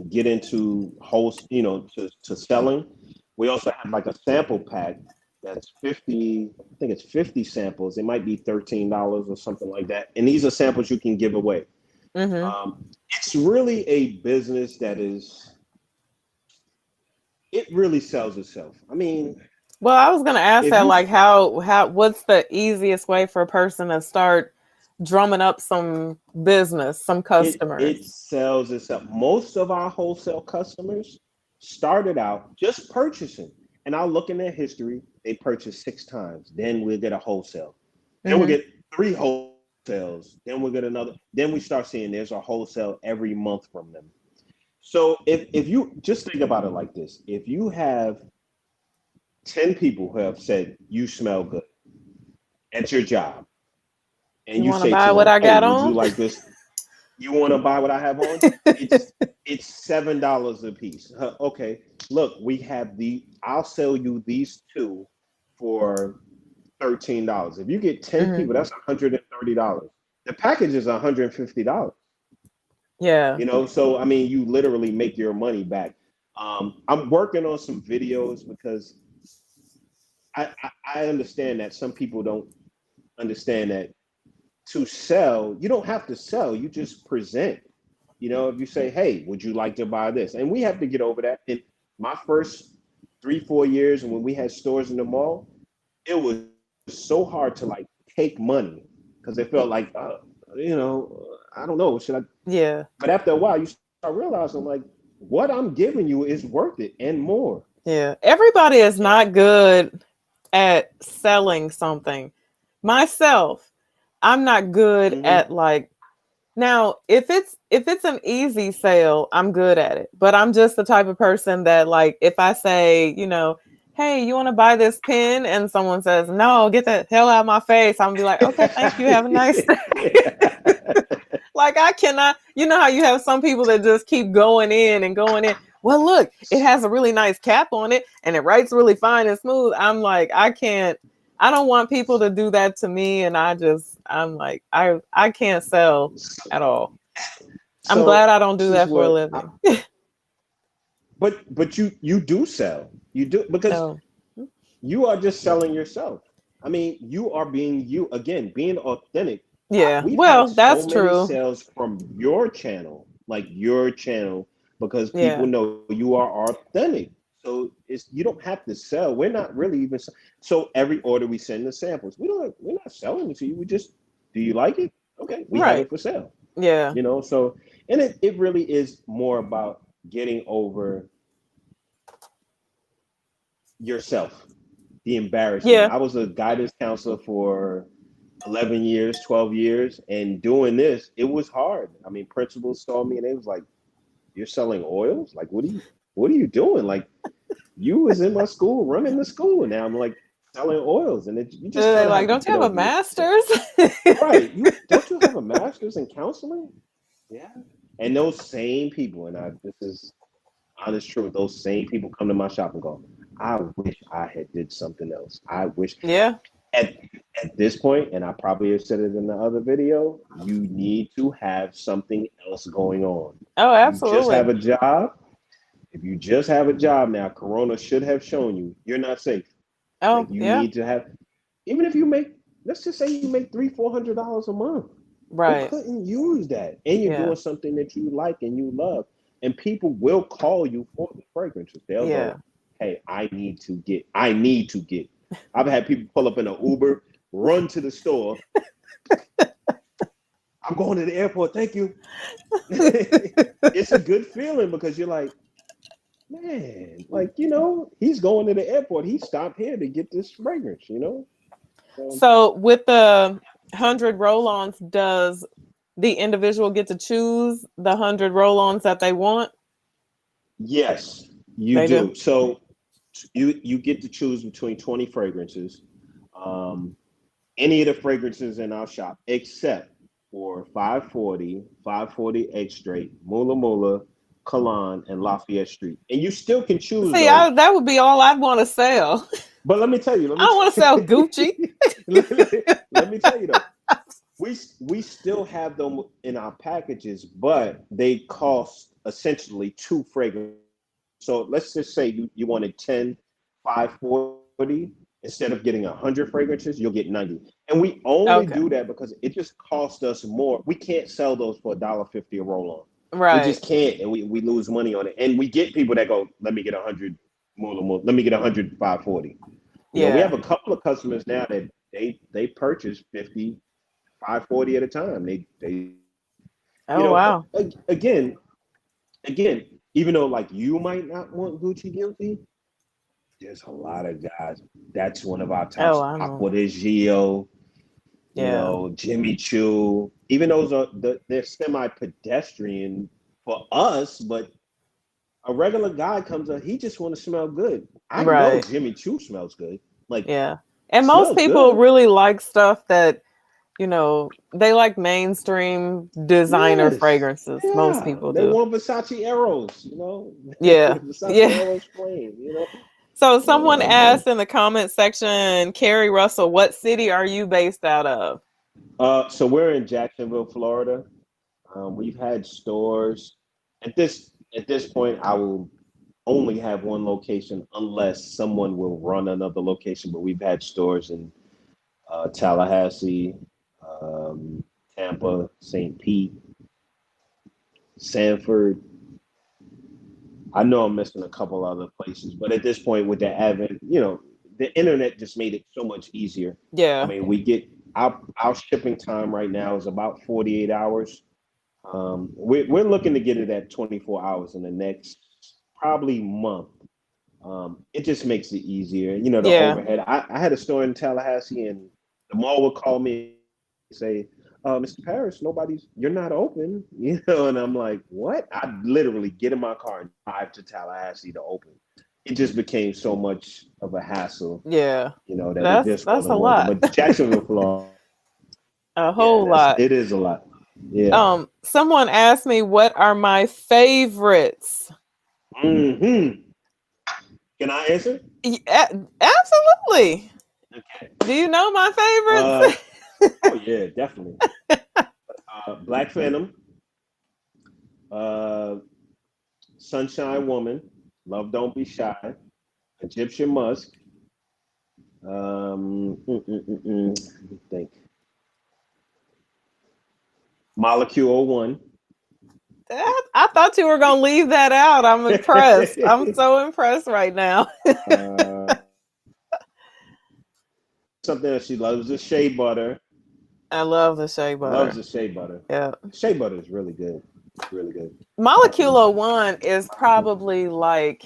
get into to selling. We also have like a sample pack that's 50, I think it's 50 samples. It might be $13 or something like that. And these are samples you can give away. Mm-hmm. It's really a business it really sells itself. I mean, Well, I was gonna ask if that, you like, how, what's the easiest way for a person to start drumming up some business, some it customers? sells itself. Most of our wholesale customers started out just purchasing, and I'll look in their history. They purchased 6 times. Then we'll get a wholesale. Then we'll Mm-hmm. get 3 wholesales. Then we'll get another. Then we start seeing there's a wholesale every month from them. So if you just think about it like this, if you have 10 people who have said you smell good at your job, and You you want to say buy to what them, I "Hey, got would you on? like this? You want to buy what I have on? It's $7 a piece. Okay, look, we have I'll sell you these two for $13. If you get 10 Mm-hmm. people, that's $130. The package is $150. Yeah. So I mean, you literally make your money back. I'm working on some videos because I understand that some people don't understand that to sell, you don't have to sell, you just present. If you say, hey, would you like to buy this? And we have to get over that. In my first 3-4 years, when we had stores in the mall, it was so hard to like take money because it felt like, I don't know, should I? Yeah. But after a while, you start realizing like what I'm giving you is worth it and more. Yeah. Everybody is Yeah. not good at selling something. Myself, I'm not good Mm-hmm. at like now if it's an easy sale, I'm good at it. But I'm just the type of person that like if I say, hey, you want to buy this pen? And someone says, no, get the hell out of my face. I'm gonna be like, okay, thank you. Have a nice day. Like I cannot, you know how you have some people that just keep going in and going in. Well, look, it has a really nice cap on it and it writes really fine and smooth. I'm like, I don't want people to do that to me. And I'm like, I can't sell at all. I'm glad So I don't do this is that for a what living. but you do sell. You do because Oh, you are just selling yourself. I mean, you are being you again, being authentic. yeah. We've had Well, so that's many true. sales from your channel, like your channel, because people Yeah. know you are authentic. So you don't have to sell. We're not really even so every order we send the samples. We're not selling it to you. We just do you like it? Okay, we have Right. it for sale. Yeah. So and it really is more about getting over yourself, the embarrassment. Yeah. I was a guidance counselor for 11 years, 12 years, and doing this, it was hard. I mean, principals saw me and they was like, "You're selling oils? Like, what are you doing? Like, you was in my school, running the school, and now I'm like selling oils." And you just They're kind of like, have to don't you get have a over yourself. master's? Right. You don't you have a master's in counseling? Yeah. And those same people, and this is honest truth, those same people come to my shop and go, I wish I had did something else. I wish Yeah. at at this point, and I probably have said it in the other video, you need to have something else going on. Oh, You just have absolutely. a job. If you just have a job now, Corona should have shown you you're not safe. Oh, Like you yeah. need to have, even if you make, let's just say you make $300-400 a month. Who Right. couldn't use that? And you're Yeah. doing something that you like and you love. And people will call you for the fragrances. They'll Yeah. go, hey, I need to get. I've had people pull up in an Uber, run to the store. I'm going to the airport. Thank you. It's a good feeling because you're like, man, like, he's going to the airport. He stopped here to get this fragrance. So, So with the 100 roll-ons, does the individual get to choose the 100 roll-ons that they want? yes, you They do. do. So you get to choose between 20 fragrances. Any of the fragrances in our shop, except for 540 Egg Straight, Mula Mula, Cologne, and Lafayette Street. And you still can choose See, those. that would be all I'd want to sell. But let me tell you, I don't want to sell Gucci. let me tell you though, we still have them in our packages, but they cost essentially two fragrances. So let's just say you wanted 10, 540. Instead of getting 100 fragrances, you'll get 90. And we only Okay. do that because it just costs us more. We can't sell those for $1.50 a roll on. We Right. just can't, and we lose money on it. And we get people that go, let me get 100 more, let me get 100 540. We Yeah. have a couple of customers now that they purchase 50 540 at a time. They Oh, but wow. again, even though like you might not want Gucci Guilty, there's a lot of guys. That's one of our Oh, tops. I know. Aqua de Gio, Yeah. Jimmy Choo. Even those they're semi-pedestrian for us, but a regular guy comes up, he just want to smell good. I know Right. Jimmy Choo smells good. Like Yeah. And most smells people good. really like stuff that, they like mainstream designer Yes. fragrances. Most Yeah. people They do. want Versace Arrows, Yeah. Versace Yeah. Arrows flame. So someone Man. asked in the comment section, Carrie Russell, what city are you based out of? So we're in Jacksonville, Florida. We've had stores. At this point, I will only have one location unless someone will run another location. But we've had stores in Tallahassee, um, Tampa, St. Pete, Sanford. I know I'm missing a couple other places, but at this point, with the advent, the internet just made it so much easier. I Yeah. mean, we get our shipping time right now is about 48 hours. We're looking to get it at 24 hours in the next probably month. It just makes it easier. The Yeah. overhead. I had a store in Tallahassee, and the mall would call me and say, Mr. Parrish, you're not open, and I'm like, what? I literally get in my car and drive to Tallahassee to open. It just became so much of a hassle, Yeah. that it That's just that's a wasn't worth it. lot. But Jacksonville, Florida, A yeah, whole lot. it is a lot. Yeah. Someone asked me what are my favorites. Hmm. Can I answer? Yeah, absolutely. Okay. Do you know my Uh, favorites? oh yeah, definitely. Black Phantom, uh, Sunshine Woman, Love Don't Be Shy, Egyptian Musk. Let me think. Molecule 01. I thought you were gonna leave that out. I'm impressed. I'm so impressed right now. Something that she loves is shea butter. I love the shea Loves butter. the shea butter. Yeah. Shea butter is really good. It's really good. Molecule 01 is probably like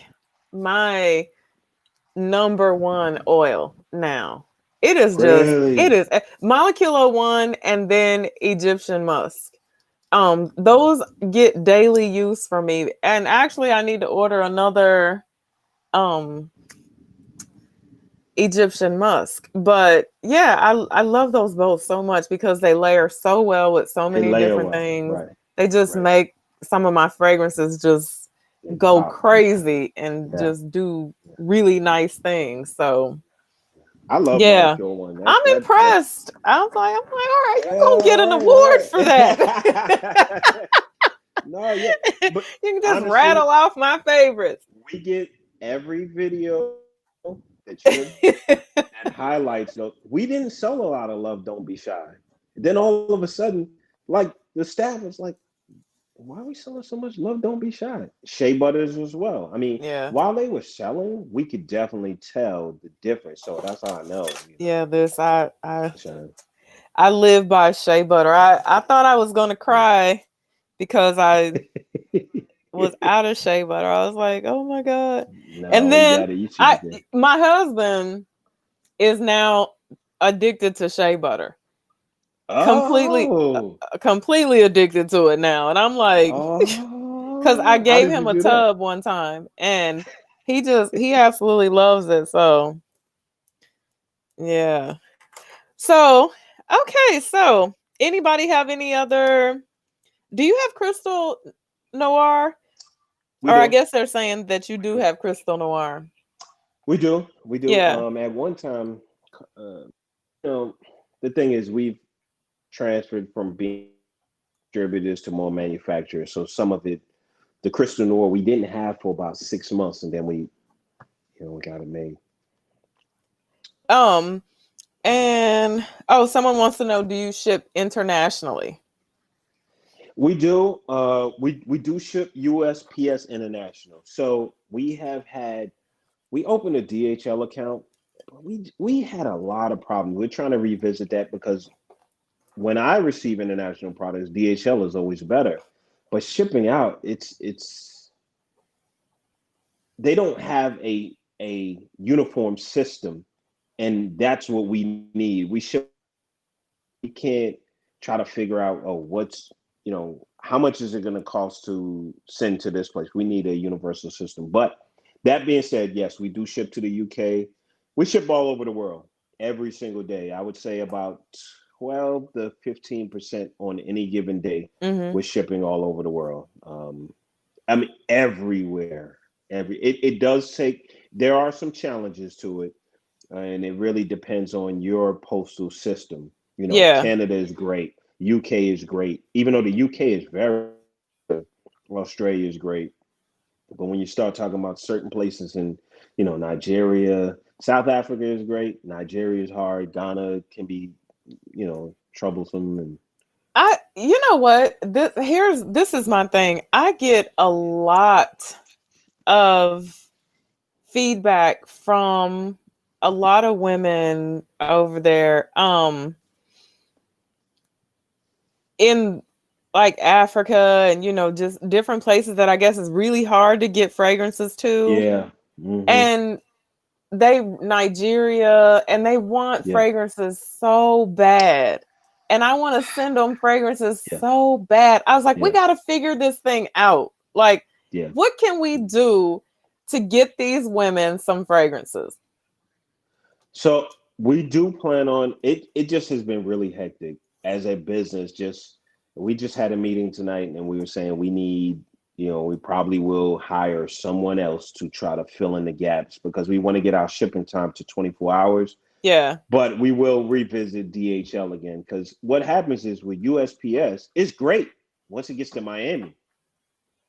my number one oil now. It Really? is Molecule 01 and then Egyptian musk. Those get daily use for me. And actually I need to order another um Egyptian musk. But yeah, I love those both so much because they layer so well with so They many layer different well. things. Right. They just Right. make some of my fragrances just And go pop. crazy and Yeah. just do really nice things. So I love Yeah. Molecule One. I'm That impressed. I'm like, all right, you're gonna get an award right, for that. right. No, yeah, but You can just honestly, rattle off my favorites. we get every video that you that highlights those. We didn't sell a lot of Love Don't Be Shy. Then all of a sudden, like the staff was like, why are we selling so much Love Don't Be Shy? Shea Butters as well. I mean, Yeah. while they were selling, we could definitely tell the difference. So that's how I know, Yeah, this Shine. I live by shea butter. I thought I was gonna cry because I was out of shea butter. I was like, oh my God. And No, you then got it. You should be good. my husband is now addicted to shea butter. Completely Oh, completely addicted to it now. And I'm like, because I how gave did you him a do that? tub one time and he absolutely loves it. So yeah. So okay, so anybody have any other, do you have Crystal Noir? We Or I do. guess they're saying that you do have Crystal Noir. We do. We do. Yeah. At one time, uh, you know, the thing is, we've transferred from being distributors to more manufacturers. So some of it, the Crystal Noir, we didn't have for about 6 months, and then we got it made. Um and oh, someone wants to know, do you ship internationally? We do. We do ship USPS International. So we opened a DHL account. But we had a lot of problems. We're trying to revisit that because when I receive international products, DHL is always better. But shipping out, it's they don't have a uniform system, and that's what we need. We can't try to figure out, oh, how much is it going to cost to send to this place. We need a universal system. But that being said, yes, we do ship to the UK. We ship all over the world every single day. I would say about 12 to 15% on any given day. Mm-hmm. We're shipping all over the world. I mean, everywhere. It does take. There are some challenges to it, and it really depends on your postal system. Yeah. Canada is great, UK is great. Even though the UK is very good, Australia is great. But when you start talking about certain places in, Nigeria, South Africa is great. Nigeria is hard. Ghana can be, troublesome and You know what? This is my thing. I get a lot of feedback from a lot of women over there in like Africa and just different places that I guess is really hard to get fragrances to. yeah, hmm And Nigeria, and they want yeah, fragrances so bad. And I want to send them fragrances yeah, so bad. I was like, we yeah, got to figure this thing out. Like, yeah. what can we do to get these women some fragrances? So we do plan on it. It just has been really hectic as a business. We just had a meeting tonight, and we were saying we probably will hire someone else to try to fill in the gaps because we want to get our shipping time to 24 hours. Yeah. But we will revisit DHL again because what happens is with USPS, it's great once it gets to Miami.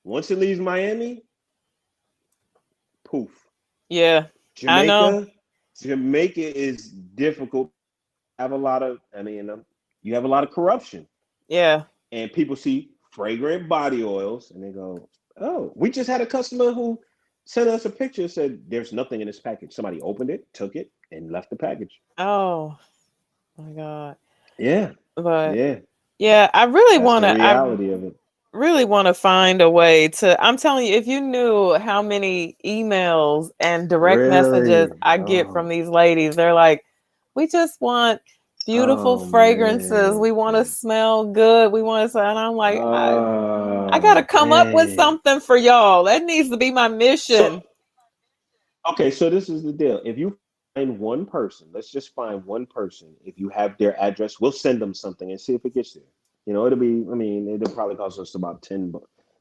Once it leaves Miami, poof. Yeah. I know. Jamaica, Jamaica is difficult. Have a lot of, you have a lot of corruption, Yeah. and people see fragrant body oils, and they go, "Oh, we just had a customer who sent us a picture said there's nothing in this package. Somebody opened it, took it, and left the package." Oh my God. Yeah, But yeah, yeah, that's the reality of it. really want to find a way to, I'm telling you, if you knew how many emails and direct messages Really? I get from Oh, these ladies, they're like, we just want beautiful oh fragrances. man. We want to smell good. We want to, and I'm like, I got to Oh come up with man. something for y'all. That needs to be my So mission. okay, so this is the deal. If you find one person, let's just find one person. If you have their address, we'll send them something and see if it gets there. It'll probably cost us about 10,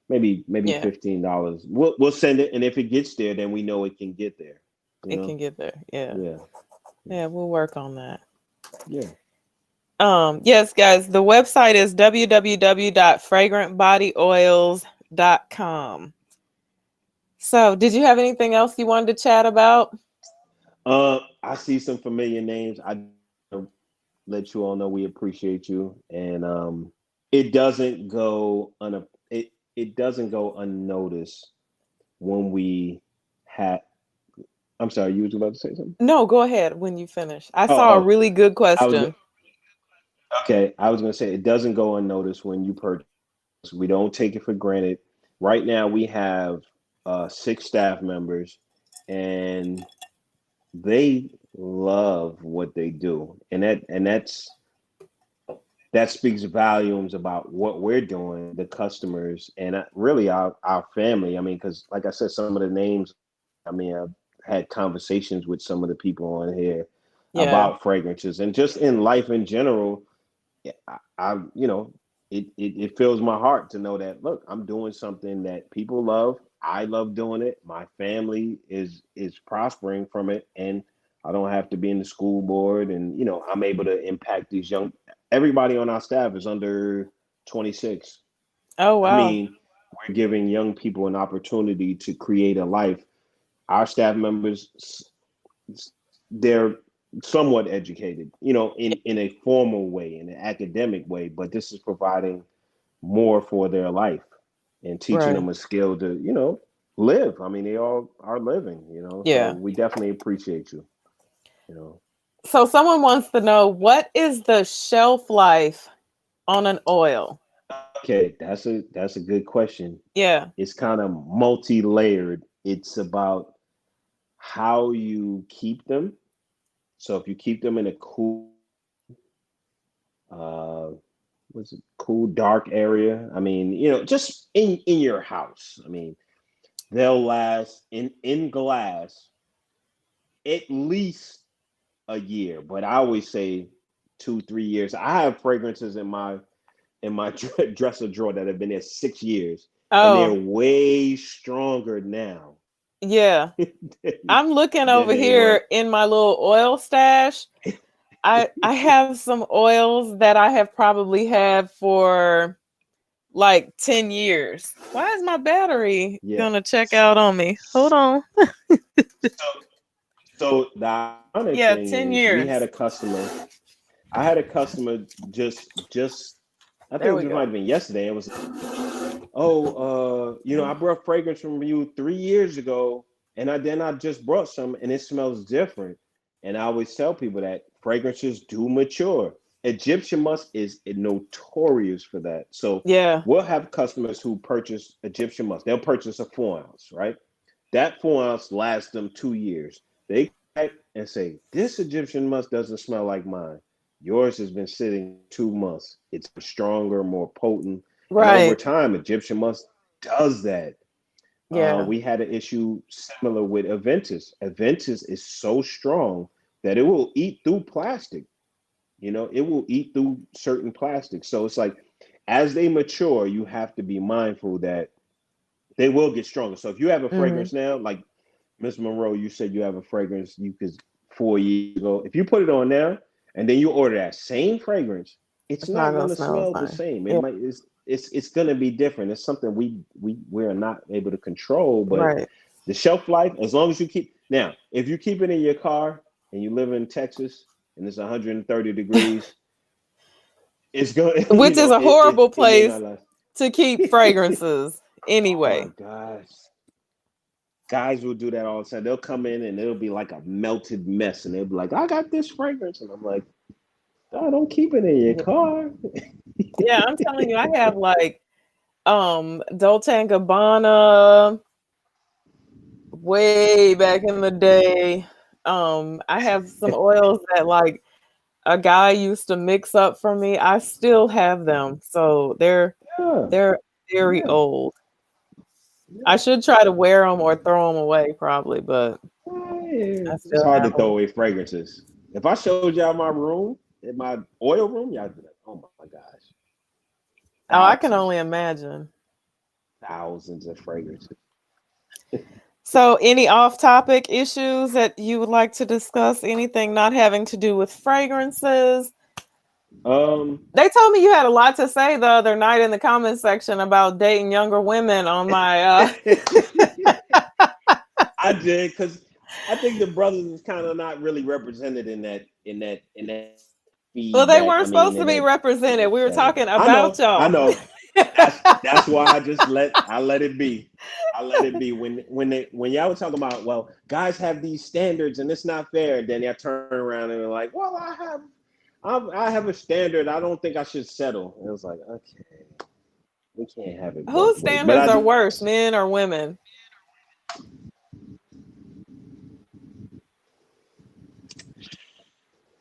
maybe Yeah, $15. We'll send it, and if it gets there, then we know it can get there. You it know? can get there. Yeah. Yeah. Yeah, we'll work on that. Yeah. Yes, guys, the website is www.fragrantbodyoils.com. So, did you have anything else you wanted to chat about? I see some familiar names. I let you all know we appreciate you, and it doesn't go it doesn't go unnoticed when we had. I'm sorry, you was about to say something. No, go ahead when you finish. I Oh, saw a oh, really good I was question. okay. I was gonna say it doesn't go unnoticed when you purchase. We don't take it for granted. Right now, we have 6 staff members, and they love what they do, and that speaks volumes about what we're doing, the customers, and really our family. I mean, because like I said, some of the names. I mean, I've had conversations with some of the people on here Yeah. about fragrances, and just in life in general. I it fills my heart to know that look, I'm doing something that people love. I love doing it. My family is prospering from it, and I don't have to be in the school board, and I'm able to impact these young. Everybody on our staff is under 26. Oh, I wow. mean, we're giving young people an opportunity to create a life. Our staff members, they're somewhat educated, in a formal way, in an academic way, but this is providing more for their life and teaching Right. them a skill to, live. I mean, they all are living, so Yeah. we definitely appreciate you, you know. So, someone wants to know, what is the shelf life on an oil? Okay, that's a good question. Yeah. It's kind of multi-layered. It's about how you keep them. So if you keep them in a cool, uh, what's it, cool dark area. I mean, just in your house. I mean, they'll last in glass at least a year, but I always say 2 3 years. I have fragrances in my dresser drawer that have been there 6 years, and they're Oh, way stronger now yeah. than, I'm looking than over they were. here in my little oil stash. I have some oils that I have probably had for like 10 years. Why is my battery Yeah. gonna check out on me? Hold on. So, so the ironic Yeah, thing 10 is, we had years. a customer. I had a customer just I There think we this might go. have been yesterday. It was, oh, I brought fragrance from you 3 years ago, and I just brought some, and it smells different. And I always tell people that fragrances do mature. Egyptian musk is notorious for that. So Yeah. we'll have customers who purchase Egyptian musk. They'll purchase a 4 ounce, right? That 4 ounce lasts them 2 years. They come back and say, "This Egyptian musk doesn't smell like mine. Yours has been sitting 2 months. It's stronger, more potent." And over Right. time, Egyptian musk does that. Yeah. We had an issue similar with Aventus. Aventus is so strong that it will eat through plastic. It will eat through certain plastics. So it's like, as they mature, you have to be mindful that they will get stronger. So if you have a Hmm. fragrance now, like Miss Monroe, you said you have a fragrance you could 4 years ago. If you put it on now and then you order that same fragrance, it's It's not not gonna going to smell the smell the same. same. It Yeah. might it's going to be different. It's something we're not able to control. But Right. the shelf life, as long as you keep now, if you keep it in your car and you live in Texas and it's 130 degrees, it's going. Which is a horrible It may not place last. to keep fragrances Oh my anyway. gosh. Guys will do that all the time. They'll come in and it'll be like a melted mess, and they'll be like, "I got this fragrance," and I'm like, "Oh, don't keep it in your Yeah. car." Yeah, I'm telling you, I have like Dolce and Gabbana way back in the day. I have some oils that like a guy used to mix up for me. I still have them. So Yeah, they're very yeah, old. I yeah. should try to wear them or throw them away probably, but Yeah. I It's still hard to have throw them. away fragrances. If I showed y'all my room, in my oil room, y'all be like, "Oh my gosh, Oh, I can thousands, only imagine. thousands of fragrances." So, any off-topic issues that you would like to discuss? Anything not having to do with fragrances? They told me you had a lot to say the other night in the comment section about dating younger women on my I did, because I think the brothers is kind of not really represented in that Well, they feedback. I weren't mean, supposed in to be that represented. We were chatting. talking I about know, I y'all. know. That's why I let it be. I let it be. When y'all were talking about, well, guys have these standards and it's not fair, then y'all turn around and are like, well, I have a standard. I don't think I should settle. And it was like, okay, we can't have it both Whose ways. But standards I are do worse, men or women?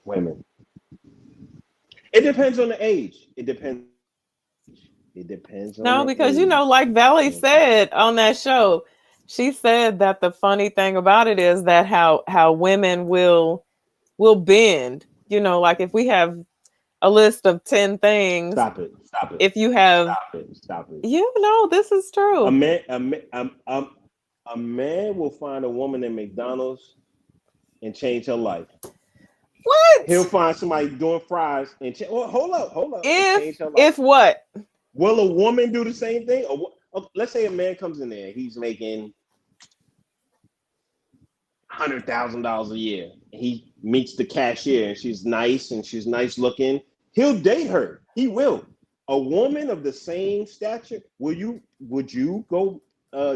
women. It depends on the age. It depends. It depends on No, the because age. like Valley said on that show, she said that the funny thing about it is that how women will bend. Like if we have a list of 10 things, Stop it. Stop it. if you have, Stop it. Stop it. this is A true. man, a man will find a woman in McDonald's and change her life. He'll What? find somebody doing fries and well, hold up, and If change her life. if what? Will a woman do the same thing? Let's say a man comes in there, he's making $100,000 a year. He meets the cashier, and she's nice looking. He'll date her. He will. A woman of the same stature, would you go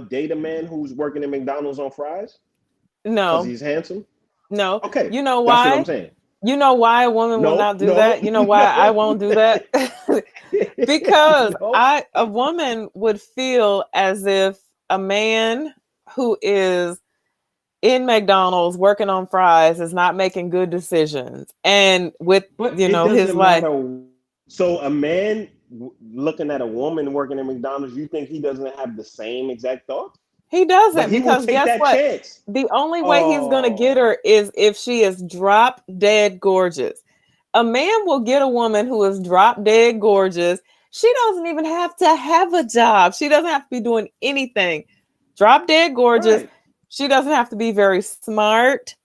date a man who's working at McDonald's on fries because No. he's handsome? No. Okay, You know that's what I'm why? saying. You know why a woman will No, not do no, that? You know why I no, won't do that? Because no. a woman would feel as if a man who is in McDonald's working on fries is not making good decisions. And with, But it his doesn't life, matter. So a man looking at a woman working at McDonald's, you think he doesn't have the same exact thoughts? he But doesn't, he will because take guess that what? chance. The only way he's going to get Oh, her is if she is drop dead gorgeous. A man will get a woman who is drop dead gorgeous. She doesn't even have to have a job. She doesn't have to be doing anything. Drop dead gorgeous. right. She doesn't have to be very smart.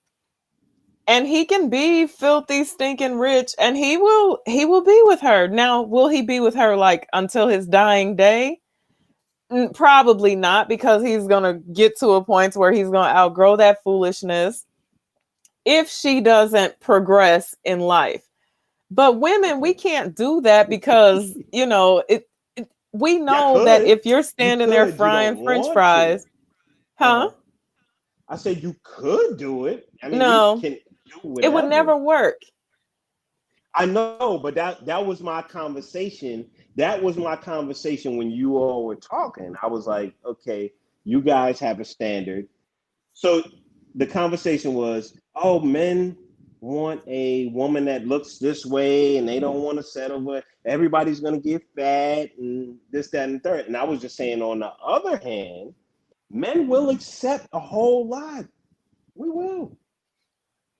And he can be filthy, stinking rich, and he will be with her. Now, will he be with her like until his dying day? Probably not, because he's gonna get to a point where he's gonna outgrow that foolishness if she doesn't progress in life. But women, we Okay. can't do that because we Yeah, know that could. if you're You standing there could. You don't frying French want to. fries, huh? Uh-huh. I said you could do it. I mean, we No, can do it would whatever. never work. I know, but that was my conversation. That was my conversation when you all were talking. I was like, okay, you guys have a standard. So the conversation was, oh, men want a woman that looks this way and they don't want to settle with everybody's gonna get fat and this, that, and the third. And I was just saying, on the other hand, men will accept a whole lot. We will.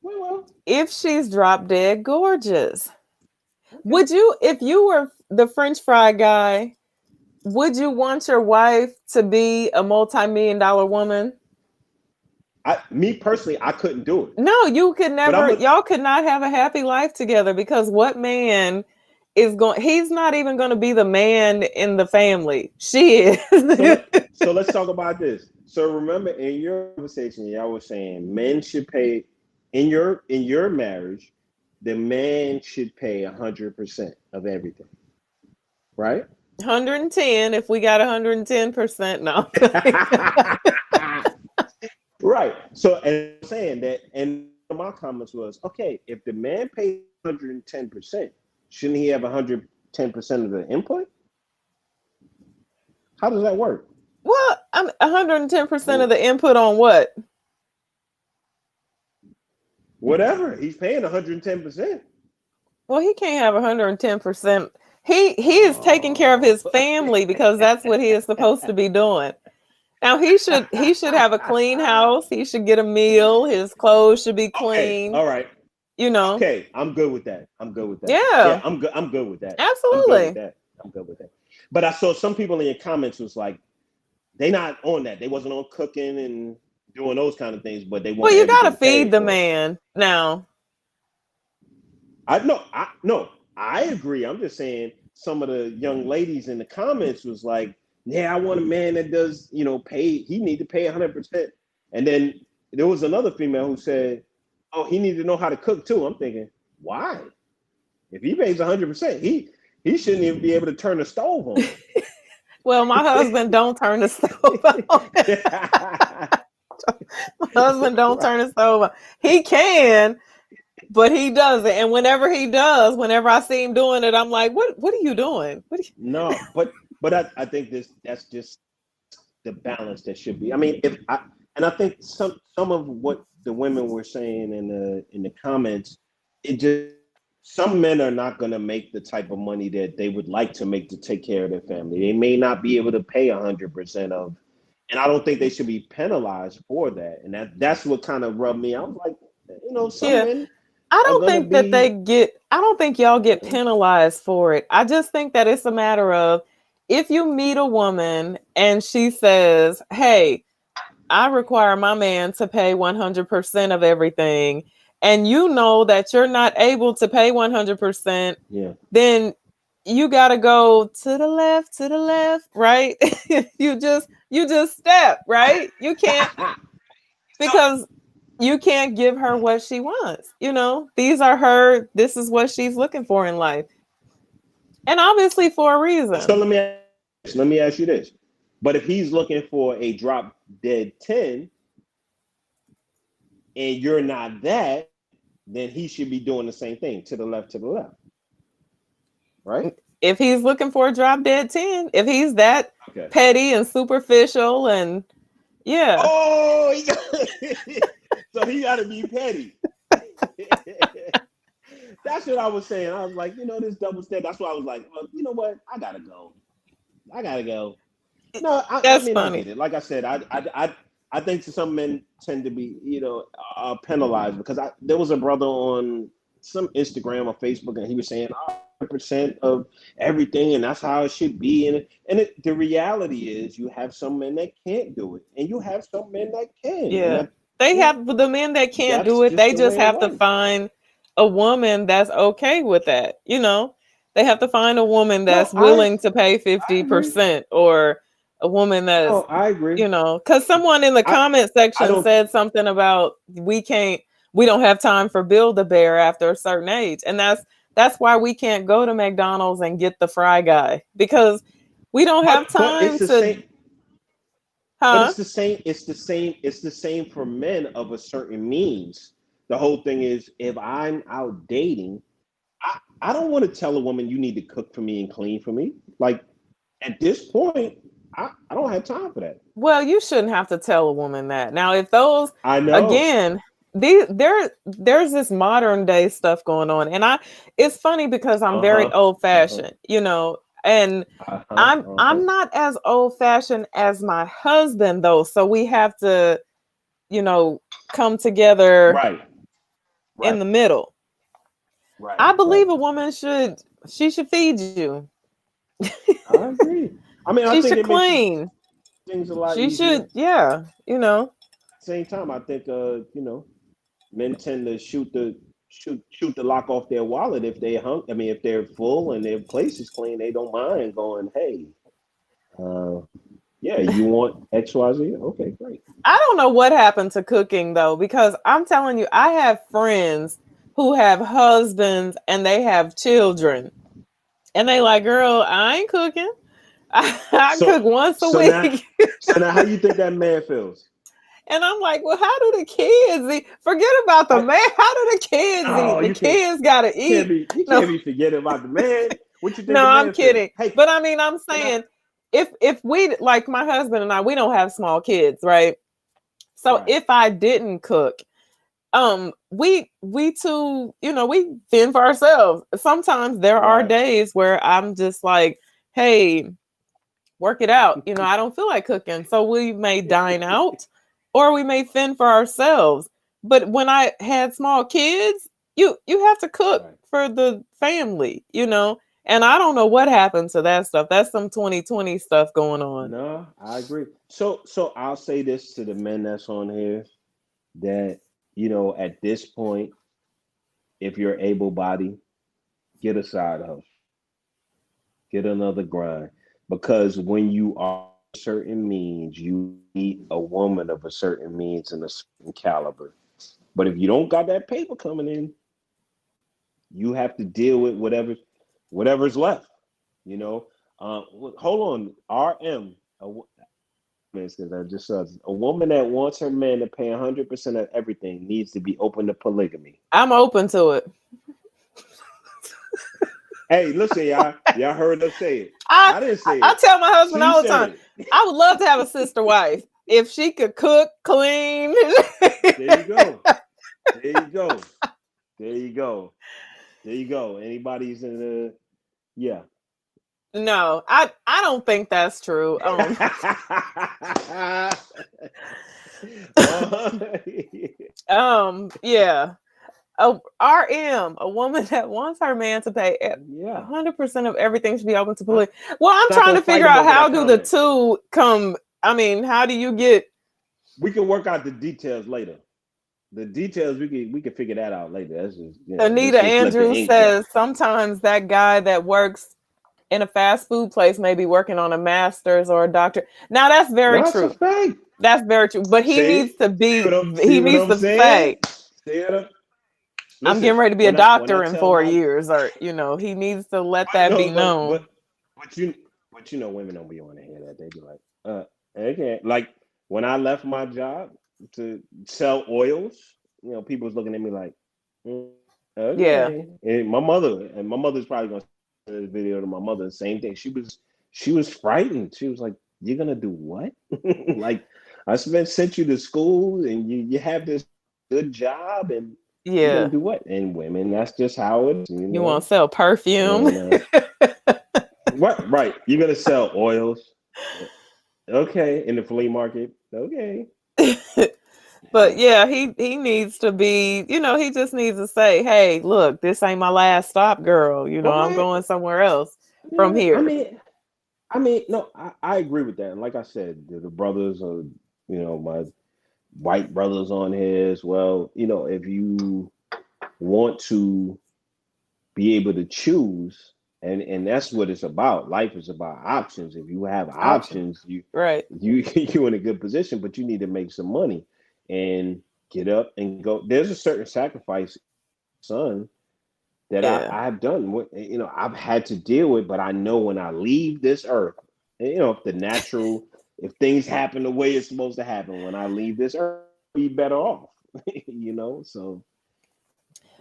We will. If she's drop dead gorgeous. Okay. Would you, if you were the French fry guy, would you want your wife to be a multi-million dollar woman? Me personally, I couldn't do it. No, you could But I'm never, a y'all could not have a happy life together, because what man he's not even going to be the man in the family. She so is. let's talk about this. So remember, in your conversation, y'all was saying men should pay in your marriage, the man should pay 100% of everything, right? 110, if we got 110%. No. Right. So, and I'm saying that, and my comments was, okay, if the man pays 110%, shouldn't he have 110% of the input? How does that work? Well, I'm 110% of Well, the input on what? whatever. He's paying 110%. Well, he can't have 110%. He is taking care of Oh. his family, because that's what he is supposed to be doing. Now he should have a clean house. He should get a meal. His clothes should be Okay. clean. All right. You know. Okay. I'm good with that. I'm good with that. Yeah, Yeah, I'm good. I'm good with that. I'm good with absolutely. that. I'm good with that. But I saw some people in your comments was like, they not on that. They wasn't on cooking and doing those kind of things, but they Well, want you gotta everything feed paid the for. man now. I agree. I'm just saying some of the young ladies in the comments was like, yeah, I want a man that does, pay. He need to pay 100%. And then there was another female who said, oh, he need to know how to cook too. I'm thinking, why? If he pays 100%, he shouldn't even be able to turn the stove on. Well, my husband don't turn the stove on. My husband don't turn the stove on. He can, but he doesn't. And whenever he does, whenever I see him doing it, I'm like, what are you doing? No, but I think that's just the balance that should be. I mean, I think some of what the women were saying in the comments, it just some men are not going to make the type of money that they would like to make to take care of their family. They may not be able to pay 100% of, and I don't think they should be penalized for that. And that's what kind of rubbed me. I was like, some Yeah. men I are don't going to think that be. I don't think y'all get penalized for it. I just think that it's a matter of if you meet a woman and she says, hey, I require my man to pay 100% of everything, and you know that you're not able to pay 100%, Yeah. then you got to go to the left, right? you just step, right? You can't, because you can't give her what she wants. This is what she's looking for in life. And obviously for a So reason. let me ask you this. But if he's looking for a drop dead 10 and you're not that, then he should be doing the same thing to the left. Right? If he's looking for a drop dead 10, if he's that Okay. petty and superficial and yeah. Oh, so he got to be petty. That's what I was saying. I was like, this double step. That's why I was like, well, you know what? I gotta go. No, I That's mean, I funny. get it. Like I said, I think some men tend to be, penalized because there was a brother on some Instagram or Facebook, and he was saying 100% of everything, and that's how it should be. The reality is, you have some men that can't do it, and you have some men that can, Yeah. They have the men that can't that's do it. just They the just way of have to life. find a woman that's okay with that. They have to find a woman No, that's willing to pay I agree. 50% or a woman No, that's, I agree. because someone in the I comment I section don't. said something about we don't have time for Build-A-Bear after a certain age. And that's why we can't go to McDonald's and get the fry guy, because we don't have But it's time the to, same. But huh? it's the same. It's the same. It's the same for men of a certain means. The whole thing is, if I'm out dating, I don't want to tell a woman you need to cook for me and clean for me. Like at this point, I don't have time for that. Well, you shouldn't have to tell a woman that. Now, if those, I know. again, there's this modern day stuff going on, and it's funny because I'm Uh very huh. old Uh huh. fashioned, and Uh huh. I'm not as old fashioned as my husband though, so we have to, you know, come together Right. in Right. the middle. Right. I Right. believe a woman should feed you. I agree. I mean, I She think should it makes clean. things a lot She easier. should, yeah, Same time, I think men tend to shoot the lock off their wallet if they hung. I mean, if they're full and their place is clean, they don't mind going, hey, uh, yeah, you want XYZ? Okay, great. I don't know what happened to cooking though, because I'm telling you, I have friends who have husbands and they have children, and they like, girl, I ain't cooking. I So cook once a so now week. so now how you think that man feels? And I'm like, well, how do the kids eat? Forget about the I, man. How do the kids no, eat? The you can't kids gotta eat. you No, can't be forgetting about the man. What you think no, the I'm man feel? kidding. Hey, But I mean, I'm can I? saying, if we, like my husband and I, we don't have small kids, right? So Right, if I didn't cook, we too, we fend for ourselves. Sometimes there are right, days where I'm just like, hey, work it out, I don't feel like cooking, so we may dine out or we may fend for ourselves. But when I had small kids, you have to cook right. for the family, And I don't know what happened to that stuff. That's some 2020 stuff going on. No, I agree. So I'll say this to the men that's on here that, at this point, if you're able-bodied, get a side hustle, get another grind, because when you are certain means, you need a woman of a certain means and a certain caliber. But if you don't got that paper coming in, you have to deal with whatever's left. Hold on, RM. Because I just said a woman that wants her man to pay 100% of everything needs to be open to polygamy. I'm open to it. Hey, listen, y'all heard us say it. I didn't say it. I tell my husband She all the time, I would love to have a sister wife if she could cook, clean. There you go. There you go. There you go. There you go. Anybody's in the No, I don't think that's true. Yeah. RM, a woman that wants her man to pay 100% of everything should be open to polygamy. Well, I'm trying to figure out how do the two come. I mean, how do you get? We can work out the details later. The details we can figure that out later. That's just, Anita Andrews says sometimes that guy that works in a fast food place may be working on a master's or a doctorate. Now that's very true. That's very true. But he needs to be. He needs to say. I'm getting ready to be a doctor in 4 years, or he needs to let that be known. But women don't be want to hear that. They be like, okay. Like when I left my job to sell oils, people was looking at me like, okay. Yeah. And my mother's probably gonna send this video to my mother. The same thing. She was frightened. She was like, "You're gonna do what? Like I sent you to school, and you have this good job, and you're gonna do what?" And women, that's just how it is. You want to sell perfume? And, what? Right? You're gonna sell oils? Okay, in the flea market. Okay. But yeah, he needs to be. He just needs to say, "Hey, look, this ain't my last stop, girl. I'm going somewhere else from here." I mean, no, I agree with that. And like I said, the brothers are, my white brothers on here as well. If you want to be able to choose, and that's what it's about. Life is about options. If you have options, you're in a good position, but you need to make some money and get up and go. There's a certain sacrifice, son, that I've done. I've had to deal with, but I know when I leave this earth, if things happen the way it's supposed to happen, when I leave this earth, I'll be better off. So.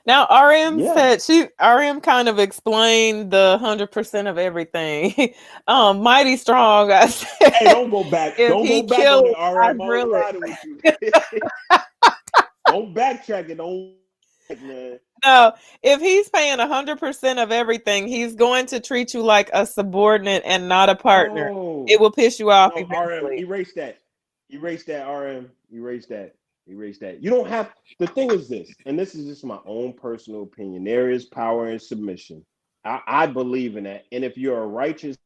Now RM said RM kind of explained the 100% of everything. Mighty Strong. I said, hey, don't go back. Don't go back on it, RM. I'm riding with you. Don't backtrack it. Don't, man. No, if he's paying 100% of everything, he's going to treat you like a subordinate and not a partner. It will piss you off. RM, erase that. Erase that, RM. Erase that. Erase that. You don't have. The thing is this, and this is just my own personal opinion. There is power in submission. I believe in that. And if you are righteous,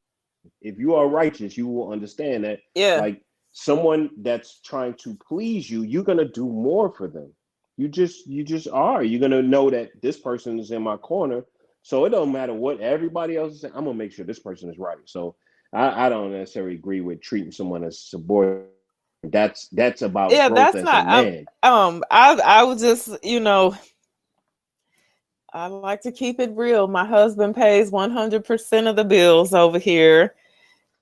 you will understand that. Yeah. Like someone that's trying to please you, you're gonna do more for them. You just are. You're gonna know that this person is in my corner. So it don't matter what everybody else is saying. I'm gonna make sure this person is right. So I don't necessarily agree with treating someone as subordinate. That's about growth that's as not a man. I was just I like to keep it real. My husband pays 100% of the bills over here.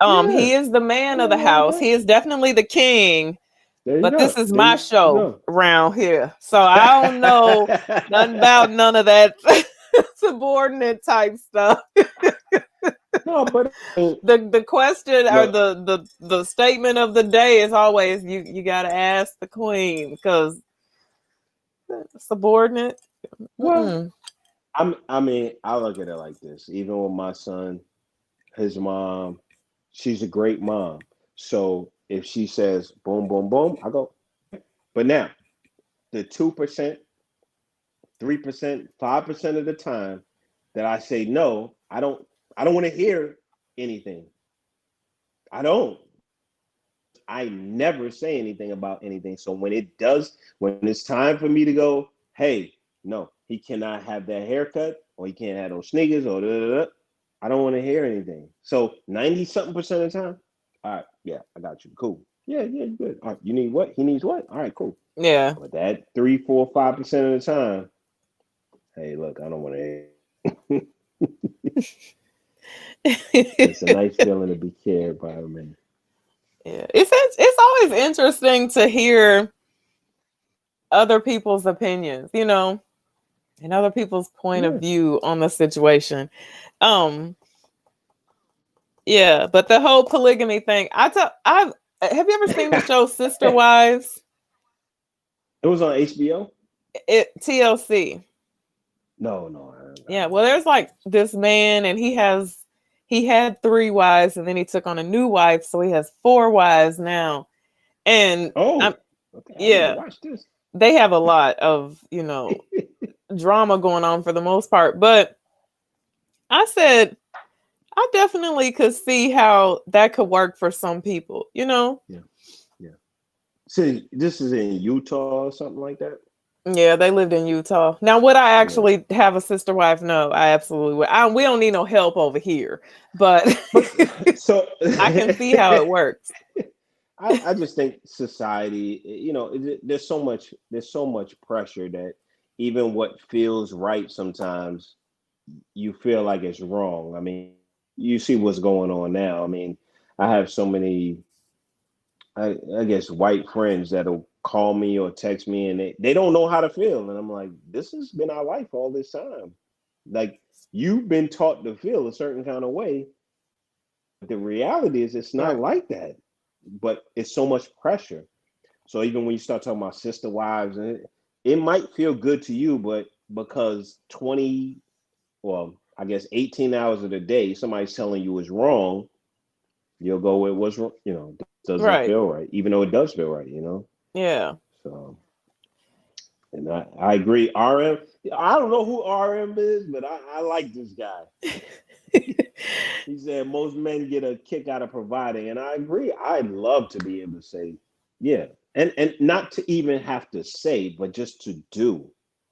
He is the man of the house. He is definitely the king. But this is my show around here. So I don't know nothing about none of that subordinate type stuff. No, but the question or the statement of the day is always you got to ask the queen, because subordinate. Well, I mean, I look at it like this. Even with my son, his mom, she's a great mom. So if she says boom, boom, boom, I go. But now, the 2%, 3%, 5% of the time that I say no, I I don't want to hear anything. I don't. I never say anything about anything. So when it's time for me to go, hey, no, he cannot have that haircut, or he can't have those sneakers, or da, da, da. I don't want to hear anything. So 90 something percent of the time, all right, yeah, I got you. Cool. Yeah, you good. All right, you need what? He needs what? All right, cool. Yeah. But that 3, 4, 5% of the time, hey, look, I don't want to hear. It's a nice feeling to be cared by a man. Yeah, it's always interesting to hear other people's opinions, and other people's point of Yeah. view on the situation. Um, yeah, but the whole polygamy thing, have you ever seen the show Sister Wives? It was on HBO? TLC. No. Yeah, well, there's like this man, and he had 3 wives, and then he took on a new wife, so he has 4 wives now. And Okay, I need to yeah, watch this. they have a lot of, drama going on for the most part. But I said, I definitely could see how that could work for some people, Yeah. See, this is in Utah or something like that. Yeah, they lived in Utah. Now, would I actually have a sister wife? No, I absolutely would. We don't need no help over here, but So I can see how it works. I just think society, there's so much pressure that even what feels right sometimes you feel like it's wrong. I mean, you see what's going on now. I mean, I have so many, I guess, white friends that'll call me or text me, and they don't know how to feel. And I'm like, this has been our life all this time. Like, you've been taught to feel a certain kind of way. The reality is it's not Right. like that, but it's so much pressure. So even when you start talking about sister wives, and it might feel good to you, but because 20, well, I guess 18 hours of the day, somebody's telling you is wrong, you'll go with what's wrong, doesn't Right. feel right, even though it does feel right, Yeah. So, and I agree. RM, I don't know who RM is, but I like this guy. He said most men get a kick out of providing, and I agree. I'd love to be able to say, yeah, and not to even have to say, but just to do.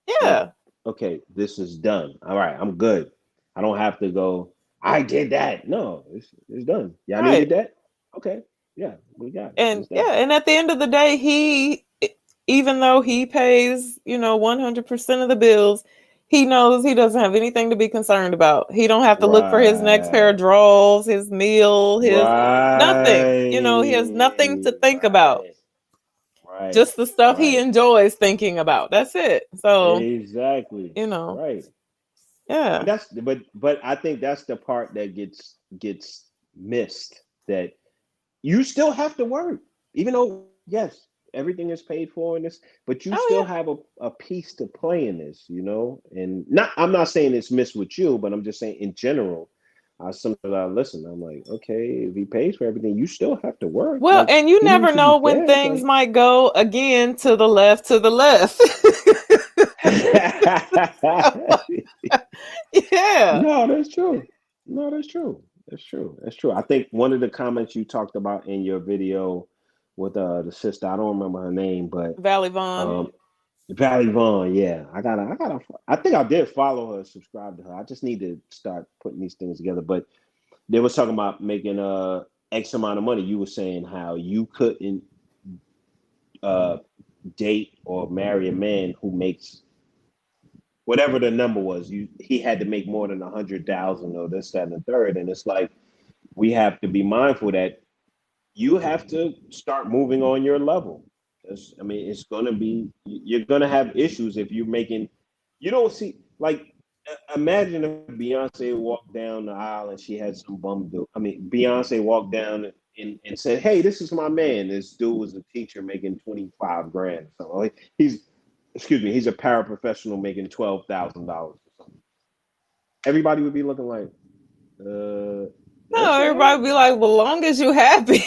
Like, Yeah. okay, this is done. All right, I'm good. I don't have to go, I did that. No, it's done. Y'all Right. needed that? Okay. Yeah, we got it. And It's done. and at the end of the day, even though he pays, 100% of the bills, he knows he doesn't have anything to be concerned about. He don't have to look for his next pair of Right. drawers, his meal, his nothing. He has nothing to Right. think about. Right. Right. Just the stuff he Right. enjoys thinking about. That's it. So, Exactly. you know, Right. yeah. But I think that's the part that gets missed, that you still have to work, even though, yes, everything is paid for in this, but you still Oh have a piece to play in this, and I'm not saying it's missed with you, but I'm just saying in general. Sometimes I listen, I'm like, okay, if he pays for everything, you still have to work. well, Like, and you even never if he's know when dead, things like, might go again to the left, to the left. Yeah. no, that's true. No, that's true. That's true. That's true. I think one of the comments you talked about in your video with the sister, I don't remember her name, but Valley Vaughn. um Valley Vaughn, yeah. I think I did follow her, subscribe to her. I just need to start putting these things together. But they was talking about making X amount of money. You were saying how you couldn't uh date or marry a man who makes whatever the number was. He had to make more than 100,000 or this, that, and the third. And it's like, we have to be mindful that you have to start moving on your level. I mean, it's gonna be, you're gonna have issues if you're making, you don't see, like, imagine if Beyonce walked down the aisle and she had some bum dude. I mean, Beyonce walked down and said, "Hey, this is my man." This dude was a teacher making 25 grand or something. Like, he's a paraprofessional making $12,000 or something. Everybody would be looking like, No, okay. everybody be like, well, long as you happy.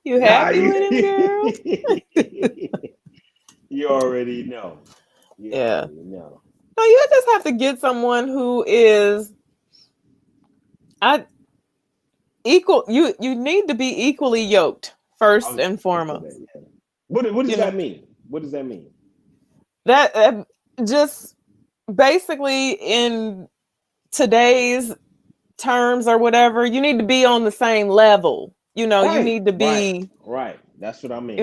You Nah, happy with him, girl? you already know. You Yeah. already know. No, you just have to get someone who is I equal you need to be equally yoked I first was and gonna say foremost. that, yeah. What does You know that mean? What does that mean? that just basically in today's terms or whatever, you need to be on the same level. You Right, need to right, be, right. That's what I mean.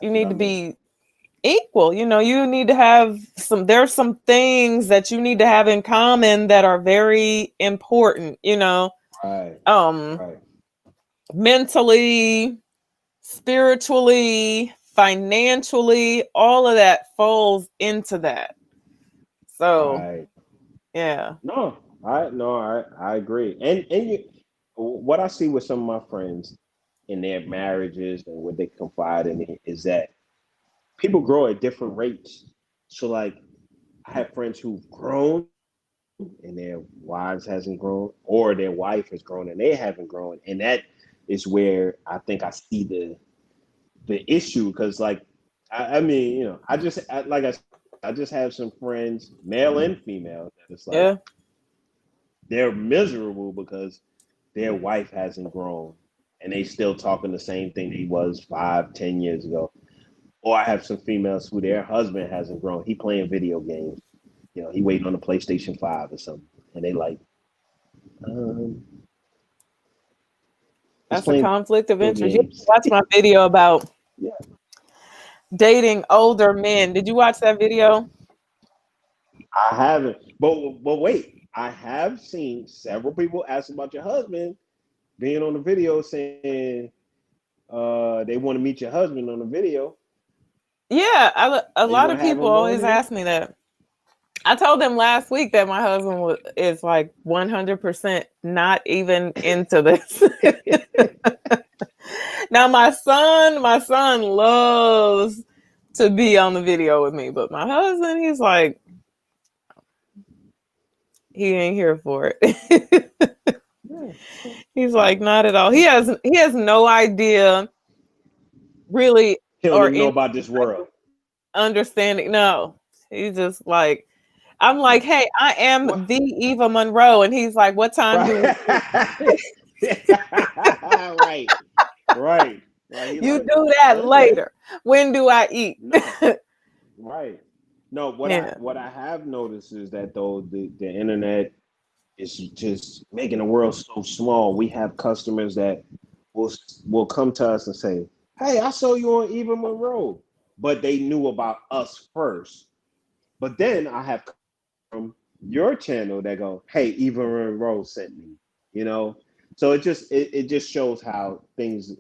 you That's what need I to mean. be equal. You need to have there's some things that you need to have in common that are very important. Right, Um right, mentally, spiritually, financially, all of that falls into that. So, right. yeah. No, I agree. And what I see with some of my friends in their marriages and what they confide in me is that people grow at different rates. So like I have friends who've grown and their wives hasn't grown, or their wife has grown and they haven't grown. And that is where I think I see the issue because like I mean, I just have some friends, male and female, that it's like Yeah. they're miserable because their wife hasn't grown and they still talking the same thing he was 5, 10 years ago. Or I have some females who their husband hasn't grown. He playing video games. He waiting on the PlayStation 5 or something. And they like, um, he's That's a playing conflict of video interest. You games. watch my video about Yeah, dating older men. Did you watch that video? I haven't. But wait, I have seen several people ask about your husband being on the video saying they want to meet your husband on the video. Yeah, a Are you lot gonna of have people him on always here? ask me that. I told them last week that my husband is like 100% not even into this. Now my son loves to be on the video with me, but my husband, he's like, he ain't here for it. Yeah. He's like, Well, not at all. He has no idea really he don't or even know any about this world. understanding. No, he's just like, I'm like, No. hey, I What? am the Eva Monroe, and he's like, what time Right. do Right. Right. Right. He you like, do that okay. later? When do I eat? No. Right. No, what I Yeah, what I have noticed is that though the internet is just making the world so small. We have customers that will will come to us and say, "Hey, I saw you on Eva Monroe," but they knew about us first. But then I have from your channel that go, "Hey, Eva Monroe sent me," you know. So it just shows how things